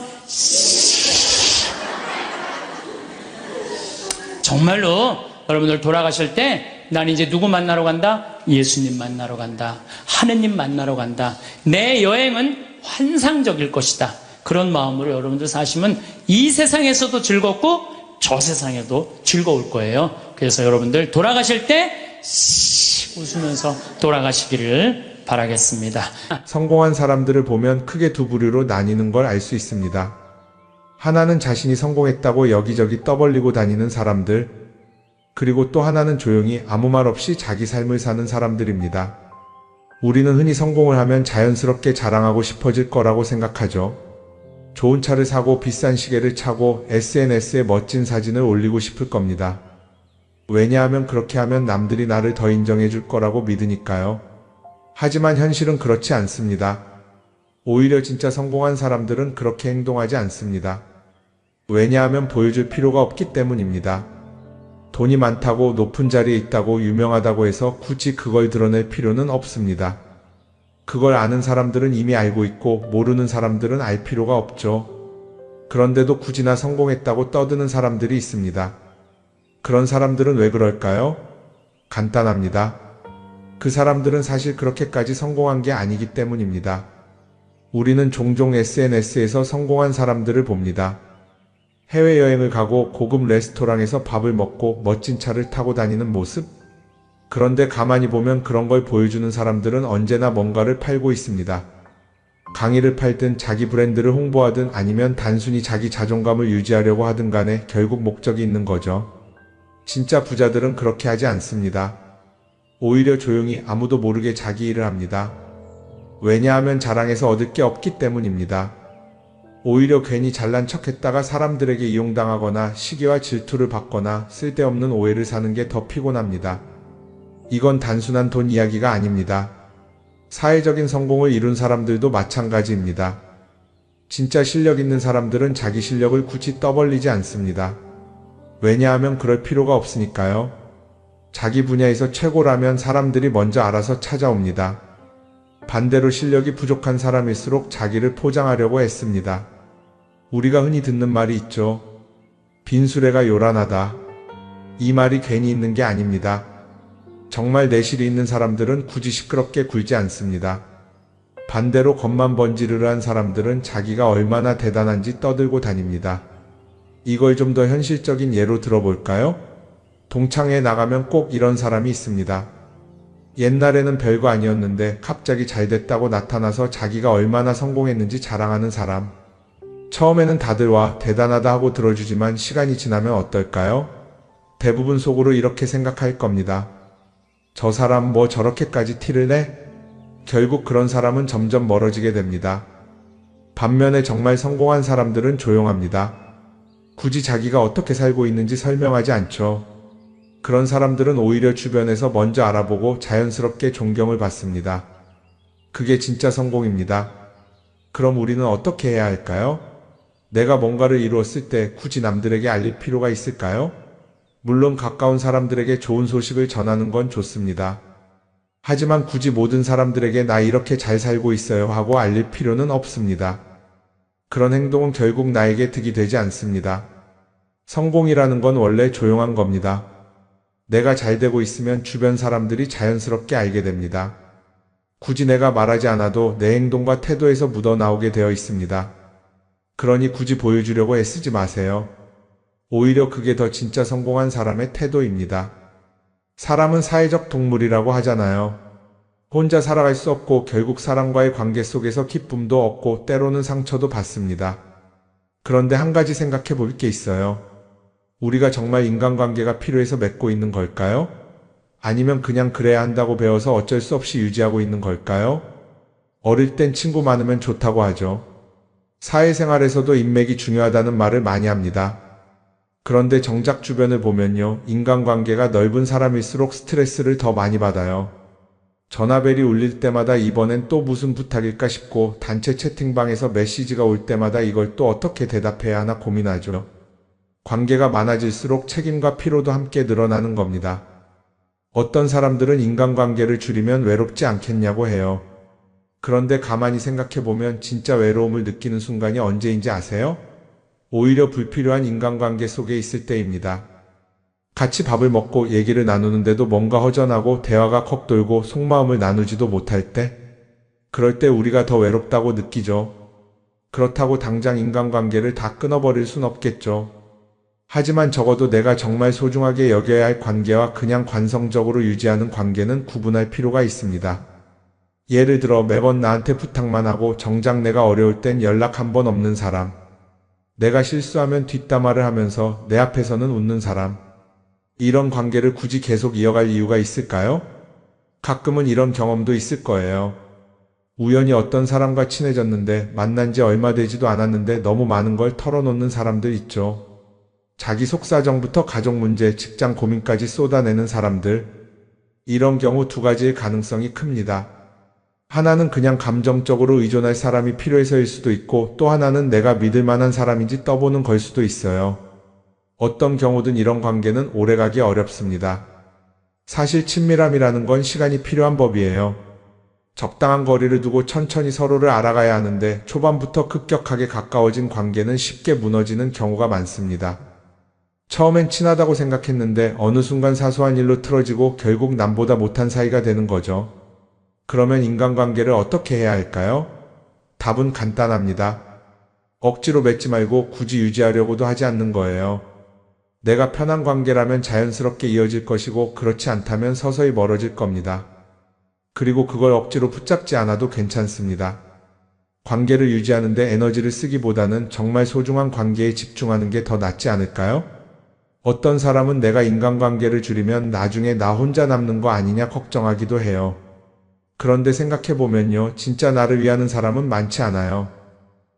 정말로 여러분들 돌아가실 때 난 이제 누구 만나러 간다? 예수님 만나러 간다. 하느님 만나러 간다. 내 여행은 환상적일 것이다. 그런 마음으로 여러분들 사시면 이 세상에서도 즐겁고 저 세상에도 즐거울 거예요. 그래서 여러분들 돌아가실 때 웃으면서 돌아가시기를 바라겠습니다. 성공한 사람들을 보면 크게 두 부류로 나뉘는 걸 알 수 있습니다. 하나는 자신이 성공했다고 여기저기 떠벌리고 다니는 사람들, 그리고 또 하나는 조용히 아무 말 없이 자기 삶을 사는 사람들입니다. 우리는 흔히 성공을 하면 자연스럽게 자랑하고 싶어질 거라고 생각하죠. 좋은 차를 사고 비싼 시계를 차고 SNS에 멋진 사진을 올리고 싶을 겁니다. 왜냐하면 그렇게 하면 남들이 나를 더 인정해 줄 거라고 믿으니까요. 하지만 현실은 그렇지 않습니다. 오히려 진짜 성공한 사람들은 그렇게 행동하지 않습니다. 왜냐하면 보여줄 필요가 없기 때문입니다. 돈이 많다고 높은 자리에 있다고 유명하다고 해서 굳이 그걸 드러낼 필요는 없습니다. 그걸 아는 사람들은 이미 알고 있고 모르는 사람들은 알 필요가 없죠. 그런데도 굳이나 성공했다고 떠드는 사람들이 있습니다. 그런 사람들은 왜 그럴까요? 간단합니다. 그 사람들은 사실 그렇게까지 성공한 게 아니기 때문입니다. 우리는 종종 SNS에서 성공한 사람들을 봅니다. 해외여행을 가고 고급 레스토랑에서 밥을 먹고 멋진 차를 타고 다니는 모습? 그런데 가만히 보면 그런 걸 보여주는 사람들은 언제나 뭔가를 팔고 있습니다. 강의를 팔든 자기 브랜드를 홍보하든 아니면 단순히 자기 자존감을 유지하려고 하든 간에 결국 목적이 있는 거죠. 진짜 부자들은 그렇게 하지 않습니다. 오히려 조용히 아무도 모르게 자기 일을 합니다. 왜냐하면 자랑해서 얻을 게 없기 때문입니다. 오히려 괜히 잘난 척했다가 사람들에게 이용당하거나 시기와 질투를 받거나 쓸데없는 오해를 사는 게 더 피곤합니다. 이건 단순한 돈 이야기가 아닙니다. 사회적인 성공을 이룬 사람들도 마찬가지입니다. 진짜 실력 있는 사람들은 자기 실력을 굳이 떠벌리지 않습니다. 왜냐하면 그럴 필요가 없으니까요. 자기 분야에서 최고라면 사람들이 먼저 알아서 찾아옵니다. 반대로 실력이 부족한 사람일수록 자기를 포장하려고 애씁니다. 우리가 흔히 듣는 말이 있죠. 빈수레가 요란하다. 이 말이 괜히 있는 게 아닙니다. 정말 내실이 있는 사람들은 굳이 시끄럽게 굴지 않습니다. 반대로 겉만 번지르르한 사람들은 자기가 얼마나 대단한지 떠들고 다닙니다. 이걸 좀 더 현실적인 예로 들어볼까요? 동창회에 나가면 꼭 이런 사람이 있습니다. 옛날에는 별거 아니었는데 갑자기 잘 됐다고 나타나서 자기가 얼마나 성공했는지 자랑하는 사람. 처음에는 다들 와 대단하다 하고 들어주지만 시간이 지나면 어떨까요? 대부분 속으로 이렇게 생각할 겁니다. 저 사람 뭐 저렇게까지 티를 내? 결국 그런 사람은 점점 멀어지게 됩니다. 반면에 정말 성공한 사람들은 조용합니다. 굳이 자기가 어떻게 살고 있는지 설명하지 않죠. 그런 사람들은 오히려 주변에서 먼저 알아보고 자연스럽게 존경을 받습니다. 그게 진짜 성공입니다. 그럼 우리는 어떻게 해야 할까요? 내가 뭔가를 이루었을 때 굳이 남들에게 알릴 필요가 있을까요? 물론 가까운 사람들에게 좋은 소식을 전하는 건 좋습니다. 하지만 굳이 모든 사람들에게 나 이렇게 잘 살고 있어요 하고 알릴 필요는 없습니다. 그런 행동은 결국 나에게 득이 되지 않습니다. 성공이라는 건 원래 조용한 겁니다. 내가 잘 되고 있으면 주변 사람들이 자연스럽게 알게 됩니다. 굳이 내가 말하지 않아도 내 행동과 태도에서 묻어나오게 되어 있습니다. 그러니 굳이 보여주려고 애쓰지 마세요. 오히려 그게 더 진짜 성공한 사람의 태도입니다. 사람은 사회적 동물이라고 하잖아요. 혼자 살아갈 수 없고 결국 사람과의 관계 속에서 기쁨도 얻고 때로는 상처도 받습니다. 그런데 한 가지 생각해 볼 게 있어요. 우리가 정말 인간관계가 필요해서 맺고 있는 걸까요? 아니면 그냥 그래야 한다고 배워서 어쩔 수 없이 유지하고 있는 걸까요? 어릴 땐 친구 많으면 좋다고 하죠. 사회생활에서도 인맥이 중요하다는 말을 많이 합니다. 그런데 정작 주변을 보면요. 인간관계가 넓은 사람일수록 스트레스를 더 많이 받아요. 전화벨이 울릴 때마다 이번엔 또 무슨 부탁일까 싶고 단체 채팅방에서 메시지가 올 때마다 이걸 또 어떻게 대답해야 하나 고민하죠. 관계가 많아질수록 책임과 피로도 함께 늘어나는 겁니다. 어떤 사람들은 인간관계를 줄이면 외롭지 않겠냐고 해요. 그런데 가만히 생각해보면 진짜 외로움을 느끼는 순간이 언제인지 아세요? 오히려 불필요한 인간관계 속에 있을 때입니다. 같이 밥을 먹고 얘기를 나누는데도 뭔가 허전하고 대화가 컥 돌고 속마음을 나누지도 못할 때, 그럴 때 우리가 더 외롭다고 느끼죠. 그렇다고 당장 인간관계를 다 끊어버릴 순 없겠죠. 하지만 적어도 내가 정말 소중하게 여겨야 할 관계와 그냥 관성적으로 유지하는 관계는 구분할 필요가 있습니다. 예를 들어 매번 나한테 부탁만 하고 정작 내가 어려울 땐 연락 한 번 없는 사람. 내가 실수하면 뒷담화를 하면서 내 앞에서는 웃는 사람. 이런 관계를 굳이 계속 이어갈 이유가 있을까요? 가끔은 이런 경험도 있을 거예요. 우연히 어떤 사람과 친해졌는데 만난 지 얼마 되지도 않았는데 너무 많은 걸 털어놓는 사람들 있죠. 자기 속사정부터 가족 문제, 직장 고민까지 쏟아내는 사람들. 이런 경우 두 가지의 가능성이 큽니다. 하나는 그냥 감정적으로 의존할 사람이 필요해서일 수도 있고 또 하나는 내가 믿을 만한 사람인지 떠보는 걸 수도 있어요. 어떤 경우든 이런 관계는 오래가기 어렵습니다. 사실 친밀함이라는 건 시간이 필요한 법이에요. 적당한 거리를 두고 천천히 서로를 알아가야 하는데 초반부터 급격하게 가까워진 관계는 쉽게 무너지는 경우가 많습니다. 처음엔 친하다고 생각했는데 어느 순간 사소한 일로 틀어지고 결국 남보다 못한 사이가 되는 거죠. 그러면 인간관계를 어떻게 해야 할까요? 답은 간단합니다. 억지로 맺지 말고 굳이 유지하려고도 하지 않는 거예요. 내가 편한 관계라면 자연스럽게 이어질 것이고 그렇지 않다면 서서히 멀어질 겁니다. 그리고 그걸 억지로 붙잡지 않아도 괜찮습니다. 관계를 유지하는데 에너지를 쓰기보다는 정말 소중한 관계에 집중하는 게 더 낫지 않을까요? 어떤 사람은 내가 인간관계를 줄이면 나중에 나 혼자 남는 거 아니냐 걱정하기도 해요. 그런데 생각해보면요, 진짜 나를 위하는 사람은 많지 않아요.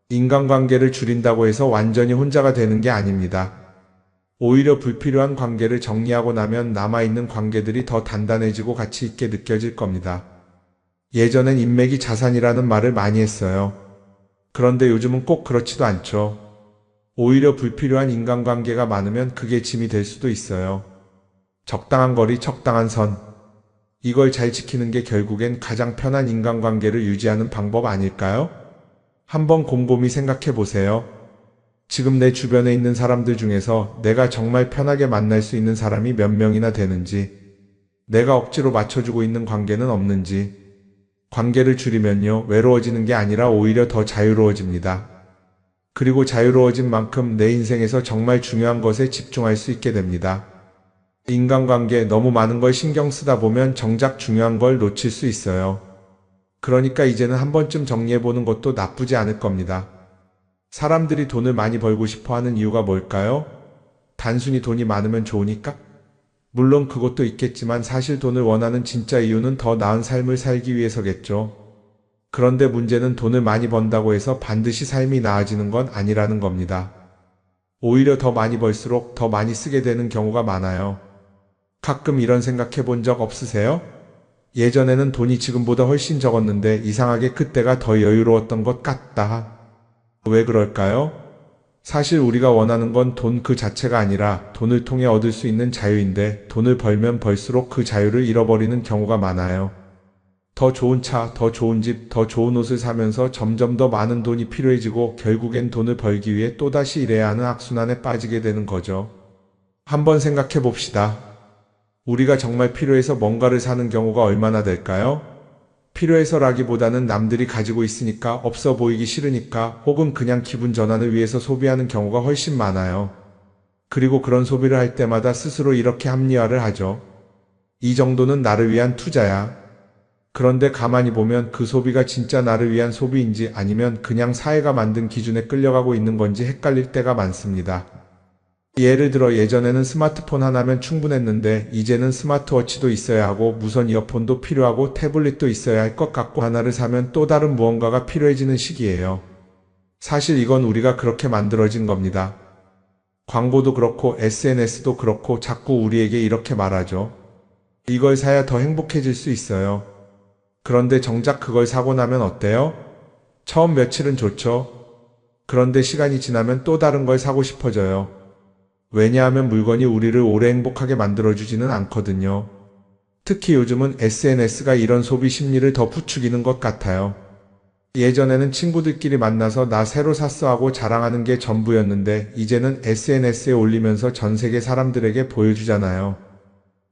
인간관계를 줄인다고 해서 완전히 혼자가 되는 게 아닙니다. 오히려 불필요한 관계를 정리하고 나면 남아있는 관계들이 더 단단해지고 가치 있게 느껴질 겁니다. 예전엔 인맥이 자산이라는 말을 많이 했어요. 그런데 요즘은 꼭 그렇지도 않죠. 오히려 불필요한 인간관계가 많으면 그게 짐이 될 수도 있어요. 적당한 거리, 적당한 선. 이걸 잘 지키는 게 결국엔 가장 편한 인간관계를 유지하는 방법 아닐까요? 한번 곰곰이 생각해 보세요. 지금 내 주변에 있는 사람들 중에서 내가 정말 편하게 만날 수 있는 사람이 몇 명이나 되는지, 내가 억지로 맞춰주고 있는 관계는 없는지. 관계를 줄이면요, 외로워지는 게 아니라 오히려 더 자유로워집니다. 그리고 자유로워진 만큼 내 인생에서 정말 중요한 것에 집중할 수 있게 됩니다. 인간관계에 너무 많은 걸 신경 쓰다 보면 정작 중요한 걸 놓칠 수 있어요. 그러니까 이제는 한 번쯤 정리해보는 것도 나쁘지 않을 겁니다. 사람들이 돈을 많이 벌고 싶어 하는 이유가 뭘까요? 단순히 돈이 많으면 좋으니까? 물론 그것도 있겠지만 사실 돈을 원하는 진짜 이유는 더 나은 삶을 살기 위해서겠죠. 그런데 문제는 돈을 많이 번다고 해서 반드시 삶이 나아지는 건 아니라는 겁니다. 오히려 더 많이 벌수록 더 많이 쓰게 되는 경우가 많아요. 가끔 이런 생각해 본 적 없으세요? 예전에는 돈이 지금보다 훨씬 적었는데 이상하게 그때가 더 여유로웠던 것 같다. 왜 그럴까요? 사실 우리가 원하는 건 돈 그 자체가 아니라 돈을 통해 얻을 수 있는 자유인데 돈을 벌면 벌수록 그 자유를 잃어버리는 경우가 많아요. 더 좋은 차, 더 좋은 집, 더 좋은 옷을 사면서 점점 더 많은 돈이 필요해지고 결국엔 돈을 벌기 위해 또다시 일해야 하는 악순환에 빠지게 되는 거죠. 한번 생각해 봅시다. 우리가 정말 필요해서 뭔가를 사는 경우가 얼마나 될까요? 필요해서라기보다는 남들이 가지고 있으니까, 없어 보이기 싫으니까, 혹은 그냥 기분 전환을 위해서 소비하는 경우가 훨씬 많아요. 그리고 그런 소비를 할 때마다 스스로 이렇게 합리화를 하죠. 이 정도는 나를 위한 투자야. 그런데 가만히 보면 그 소비가 진짜 나를 위한 소비인지 아니면 그냥 사회가 만든 기준에 끌려가고 있는 건지 헷갈릴 때가 많습니다. 예를 들어 예전에는 스마트폰 하나면 충분했는데 이제는 스마트워치도 있어야 하고 무선 이어폰도 필요하고 태블릿도 있어야 할 것 같고 하나를 사면 또 다른 무언가가 필요해지는 시기예요. 사실 이건 우리가 그렇게 만들어진 겁니다. 광고도 그렇고 SNS도 그렇고 자꾸 우리에게 이렇게 말하죠. 이걸 사야 더 행복해질 수 있어요. 그런데 정작 그걸 사고 나면 어때요? 처음 며칠은 좋죠. 그런데 시간이 지나면 또 다른 걸 사고 싶어져요. 왜냐하면 물건이 우리를 오래 행복하게 만들어주지는 않거든요. 특히 요즘은 SNS가 이런 소비 심리를 더 부추기는 것 같아요. 예전에는 친구들끼리 만나서 나 새로 샀어 하고 자랑하는 게 전부였는데 이제는 SNS에 올리면서 전 세계 사람들에게 보여주잖아요.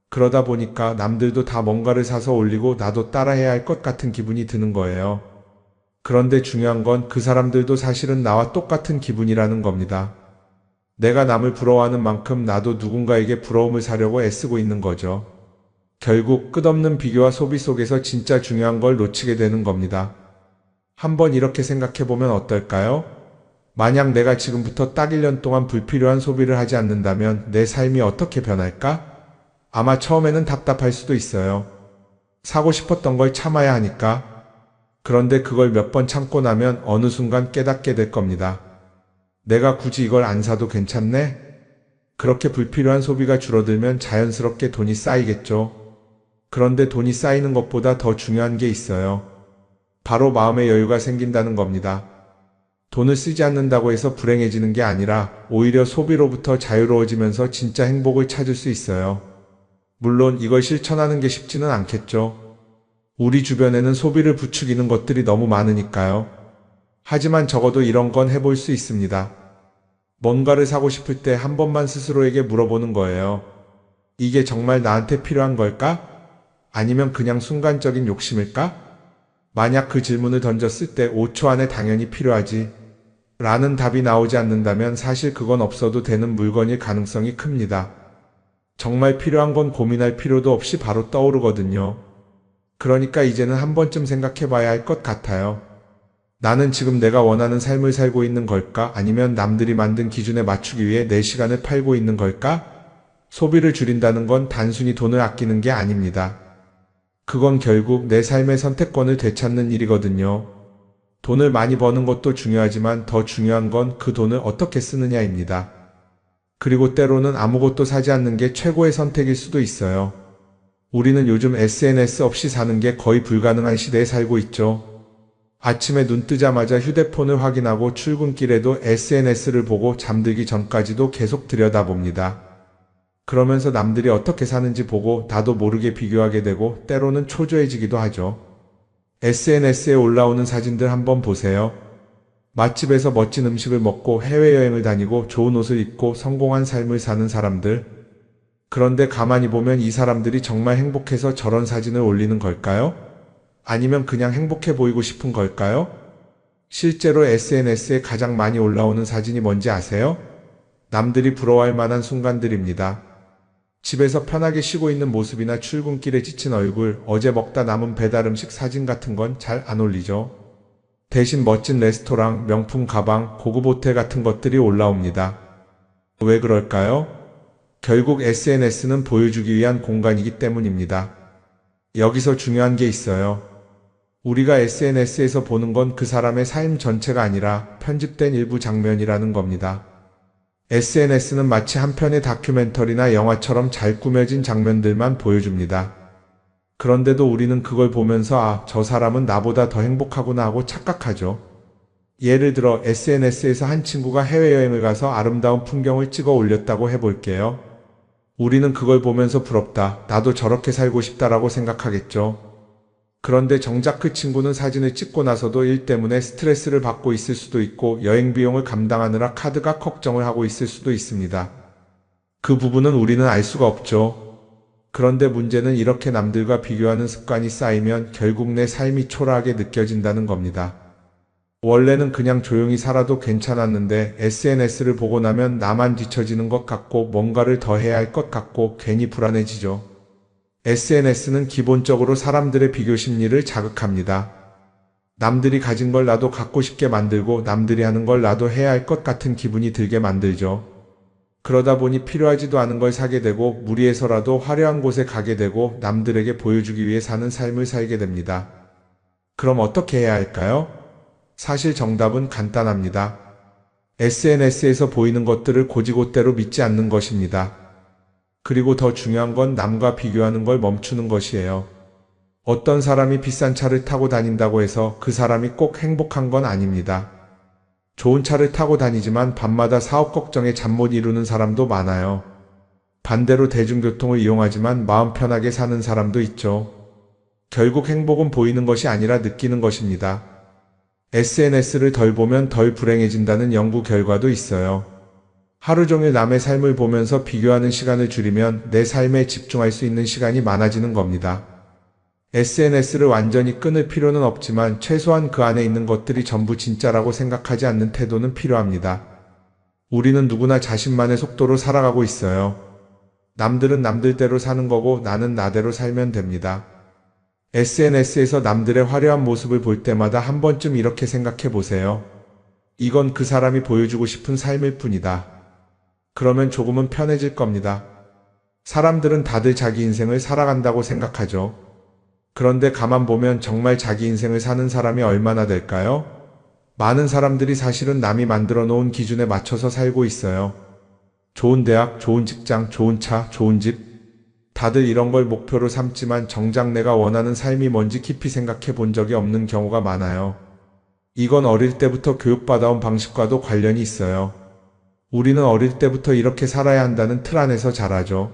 그러다 보니까 남들도 다 뭔가를 사서 올리고 나도 따라해야 할 것 같은 기분이 드는 거예요. 그런데 중요한 건 그 사람들도 사실은 나와 똑같은 기분이라는 겁니다. 내가 남을 부러워하는 만큼 나도 누군가에게 부러움을 사려고 애쓰고 있는 거죠. 결국 끝없는 비교와 소비 속에서 진짜 중요한 걸 놓치게 되는 겁니다. 한번 이렇게 생각해보면 어떨까요? 만약 내가 지금부터 딱 1년 동안 불필요한 소비를 하지 않는다면 내 삶이 어떻게 변할까? 아마 처음에는 답답할 수도 있어요. 사고 싶었던 걸 참아야 하니까. 그런데 그걸 몇 번 참고 나면 어느 순간 깨닫게 될 겁니다. 내가 굳이 이걸 안 사도 괜찮네? 그렇게 불필요한 소비가 줄어들면 자연스럽게 돈이 쌓이겠죠. 그런데 돈이 쌓이는 것보다 더 중요한 게 있어요. 바로 마음의 여유가 생긴다는 겁니다. 돈을 쓰지 않는다고 해서 불행해지는 게 아니라 오히려 소비로부터 자유로워지면서 진짜 행복을 찾을 수 있어요. 물론 이걸 실천하는 게 쉽지는 않겠죠. 우리 주변에는 소비를 부추기는 것들이 너무 많으니까요. 하지만 적어도 이런 건 해볼 수 있습니다. 뭔가를 사고 싶을 때 한 번만 스스로에게 물어보는 거예요. 이게 정말 나한테 필요한 걸까? 아니면 그냥 순간적인 욕심일까? 만약 그 질문을 던졌을 때 5초 안에 당연히 필요하지 라는 답이 나오지 않는다면 사실 그건 없어도 되는 물건일 가능성이 큽니다. 정말 필요한 건 고민할 필요도 없이 바로 떠오르거든요. 그러니까 이제는 한 번쯤 생각해 봐야 할 것 같아요. 나는 지금 내가 원하는 삶을 살고 있는 걸까? 아니면 남들이 만든 기준에 맞추기 위해 내 시간을 팔고 있는 걸까? 소비를 줄인다는 건 단순히 돈을 아끼는 게 아닙니다. 그건 결국 내 삶의 선택권을 되찾는 일이거든요. 돈을 많이 버는 것도 중요하지만 더 중요한 건 그 돈을 어떻게 쓰느냐입니다. 그리고 때로는 아무것도 사지 않는 게 최고의 선택일 수도 있어요. 우리는 요즘 SNS 없이 사는 게 거의 불가능한 시대에 살고 있죠. 아침에 눈 뜨자마자 휴대폰을 확인하고 출근길에도 SNS를 보고 잠들기 전까지도 계속 들여다봅니다. 그러면서 남들이 어떻게 사는지 보고 나도 모르게 비교하게 되고 때로는 초조해지기도 하죠. SNS에 올라오는 사진들 한번 보세요. 맛집에서 멋진 음식을 먹고 해외여행을 다니고 좋은 옷을 입고 성공한 삶을 사는 사람들. 그런데 가만히 보면 이 사람들이 정말 행복해서 저런 사진을 올리는 걸까요? 아니면 그냥 행복해 보이고 싶은 걸까요? 실제로 SNS에 가장 많이 올라오는 사진이 뭔지 아세요? 남들이 부러워할 만한 순간들입니다. 집에서 편하게 쉬고 있는 모습이나 출근길에 지친 얼굴, 어제 먹다 남은 배달 음식 사진 같은 건 잘 안 올리죠. 대신 멋진 레스토랑, 명품 가방, 고급 호텔 같은 것들이 올라옵니다. 왜 그럴까요? 결국 SNS는 보여주기 위한 공간이기 때문입니다. 여기서 중요한 게 있어요. 우리가 SNS에서 보는 건 그 사람의 삶 전체가 아니라 편집된 일부 장면이라는 겁니다. SNS는 마치 한 편의 다큐멘터리나 영화처럼 잘 꾸며진 장면들만 보여줍니다. 그런데도 우리는 그걸 보면서 아, 저 사람은 나보다 더 행복하구나 하고 착각하죠. 예를 들어 SNS에서 한 친구가 해외여행을 가서 아름다운 풍경을 찍어 올렸다고 해볼게요. 우리는 그걸 보면서 부럽다, 나도 저렇게 살고 싶다라고 생각하겠죠. 그런데 정작 그 친구는 사진을 찍고 나서도 일 때문에 스트레스를 받고 있을 수도 있고 여행 비용을 감당하느라 카드가 걱정을 하고 있을 수도 있습니다. 그 부분은 우리는 알 수가 없죠. 그런데 문제는 이렇게 남들과 비교하는 습관이 쌓이면 결국 내 삶이 초라하게 느껴진다는 겁니다. 원래는 그냥 조용히 살아도 괜찮았는데 SNS를 보고 나면 나만 뒤처지는 것 같고 뭔가를 더 해야 할 것 같고 괜히 불안해지죠. SNS는 기본적으로 사람들의 비교 심리를 자극합니다. 남들이 가진 걸 나도 갖고 싶게 만들고 남들이 하는 걸 나도 해야 할 것 같은 기분이 들게 만들죠. 그러다 보니 필요하지도 않은 걸 사게 되고 무리해서라도 화려한 곳에 가게 되고 남들에게 보여주기 위해 사는 삶을 살게 됩니다. 그럼 어떻게 해야 할까요? 사실 정답은 간단합니다. SNS에서 보이는 것들을 곧이곧대로 믿지 않는 것입니다. 그리고 더 중요한 건 남과 비교하는 걸 멈추는 것이에요. 어떤 사람이 비싼 차를 타고 다닌다고 해서 그 사람이 꼭 행복한 건 아닙니다. 좋은 차를 타고 다니지만 밤마다 사업 걱정에 잠 못 이루는 사람도 많아요. 반대로 대중교통을 이용하지만 마음 편하게 사는 사람도 있죠. 결국 행복은 보이는 것이 아니라 느끼는 것입니다. SNS를 덜 보면 덜 불행해진다는 연구 결과도 있어요. 하루 종일 남의 삶을 보면서 비교하는 시간을 줄이면 내 삶에 집중할 수 있는 시간이 많아지는 겁니다. SNS를 완전히 끊을 필요는 없지만 최소한 그 안에 있는 것들이 전부 진짜라고 생각하지 않는 태도는 필요합니다. 우리는 누구나 자신만의 속도로 살아가고 있어요. 남들은 남들대로 사는 거고 나는 나대로 살면 됩니다. SNS에서 남들의 화려한 모습을 볼 때마다 한 번쯤 이렇게 생각해 보세요. 이건 그 사람이 보여주고 싶은 삶일 뿐이다. 그러면 조금은 편해질 겁니다. 사람들은 다들 자기 인생을 살아간다고 생각하죠. 그런데 가만 보면 정말 자기 인생을 사는 사람이 얼마나 될까요? 많은 사람들이 사실은 남이 만들어 놓은 기준에 맞춰서 살고 있어요. 좋은 대학, 좋은 직장, 좋은 차, 좋은 집. 다들 이런 걸 목표로 삼지만 정작 내가 원하는 삶이 뭔지 깊이 생각해 본 적이 없는 경우가 많아요. 이건 어릴 때부터 교육받아온 방식과도 관련이 있어요. 우리는 어릴 때부터 이렇게 살아야 한다는 틀 안에서 자라죠.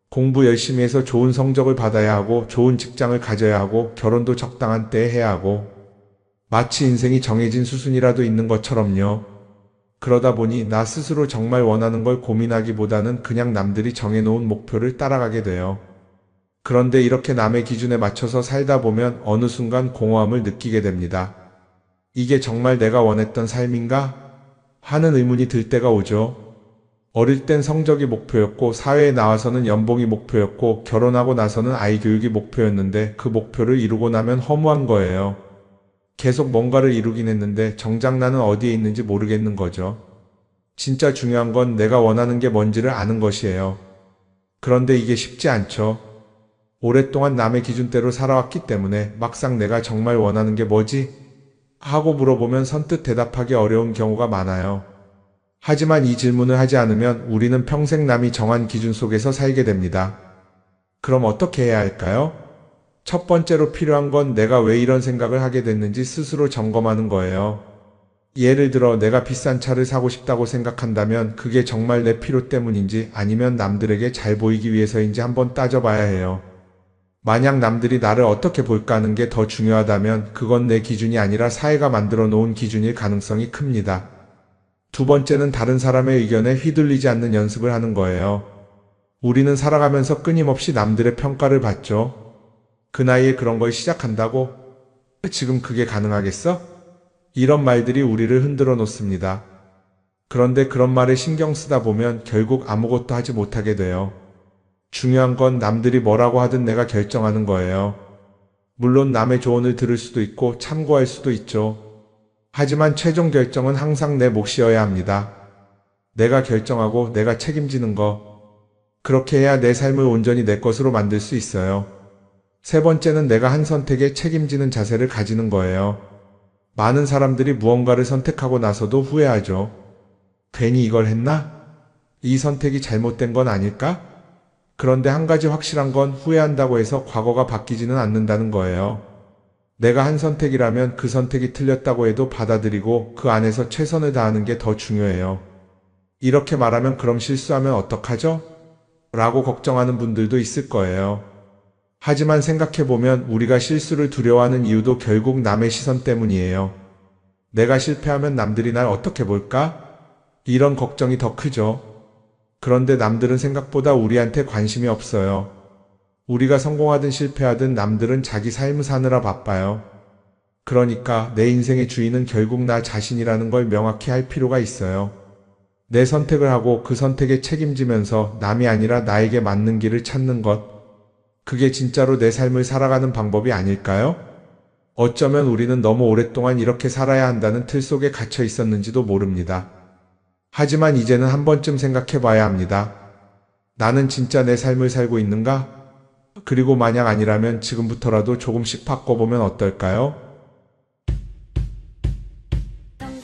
공부 열심히 해서 좋은 성적을 받아야 하고 좋은 직장을 가져야 하고 결혼도 적당한 때에 해야 하고 마치 인생이 정해진 수순이라도 있는 것처럼요. 그러다 보니 나 스스로 정말 원하는 걸 고민하기보다는 그냥 남들이 정해놓은 목표를 따라가게 돼요. 그런데 이렇게 남의 기준에 맞춰서 살다 보면 어느 순간 공허함을 느끼게 됩니다. 이게 정말 내가 원했던 삶인가? 하는 의문이 들 때가 오죠. 어릴 땐 성적이 목표였고 사회에 나와서는 연봉이 목표였고 결혼하고 나서는 아이 교육이 목표였는데 그 목표를 이루고 나면 허무한 거예요. 계속 뭔가를 이루긴 했는데 정작 나는 어디에 있는지 모르겠는 거죠. 진짜 중요한 건 내가 원하는 게 뭔지를 아는 것이에요. 그런데 이게 쉽지 않죠. 오랫동안 남의 기준대로 살아왔기 때문에 막상 내가 정말 원하는 게 뭐지? 하고 물어보면 선뜻 대답하기 어려운 경우가 많아요. 하지만 이 질문을 하지 않으면 우리는 평생 남이 정한 기준 속에서 살게 됩니다. 그럼 어떻게 해야 할까요? 첫 번째로 필요한 건 내가 왜 이런 생각을 하게 됐는지 스스로 점검하는 거예요. 예를 들어 내가 비싼 차를 사고 싶다고 생각한다면 그게 정말 내 필요 때문인지 아니면 남들에게 잘 보이기 위해서인지 한번 따져봐야 해요. 만약 남들이 나를 어떻게 볼까 하는 게 더 중요하다면 그건 내 기준이 아니라 사회가 만들어 놓은 기준일 가능성이 큽니다. 두 번째는 다른 사람의 의견에 휘둘리지 않는 연습을 하는 거예요. 우리는 살아가면서 끊임없이 남들의 평가를 받죠. 그 나이에 그런 걸 시작한다고? 지금 그게 가능하겠어? 이런 말들이 우리를 흔들어 놓습니다. 그런데 그런 말에 신경 쓰다 보면 결국 아무것도 하지 못하게 돼요. 중요한 건 남들이 뭐라고 하든 내가 결정하는 거예요. 물론 남의 조언을 들을 수도 있고 참고할 수도 있죠. 하지만 최종 결정은 항상 내 몫이어야 합니다. 내가 결정하고 내가 책임지는 거. 그렇게 해야 내 삶을 온전히 내 것으로 만들 수 있어요. 세 번째는 내가 한 선택에 책임지는 자세를 가지는 거예요. 많은 사람들이 무언가를 선택하고 나서도 후회하죠. 괜히 이걸 했나? 이 선택이 잘못된 건 아닐까? 그런데 한 가지 확실한 건 후회한다고 해서 과거가 바뀌지는 않는다는 거예요. 내가 한 선택이라면 그 선택이 틀렸다고 해도 받아들이고 그 안에서 최선을 다하는 게 더 중요해요. 이렇게 말하면 그럼 실수하면 어떡하죠? 라고 걱정하는 분들도 있을 거예요. 하지만 생각해보면 우리가 실수를 두려워하는 이유도 결국 남의 시선 때문이에요. 내가 실패하면 남들이 날 어떻게 볼까? 이런 걱정이 더 크죠. 그런데 남들은 생각보다 우리한테 관심이 없어요. 우리가 성공하든 실패하든 남들은 자기 삶을 사느라 바빠요. 그러니까 내 인생의 주인은 결국 나 자신이라는 걸 명확히 할 필요가 있어요. 내 선택을 하고 그 선택에 책임지면서 남이 아니라 나에게 맞는 길을 찾는 것. 그게 진짜로 내 삶을 살아가는 방법이 아닐까요? 어쩌면 우리는 너무 오랫동안 이렇게 살아야 한다는 틀 속에 갇혀 있었는지도 모릅니다. 하지만 이제는 한 번쯤 생각해 봐야 합니다. 나는 진짜 내 삶을 살고 있는가? 그리고 만약 아니라면 지금부터라도 조금씩 바꿔보면 어떨까요?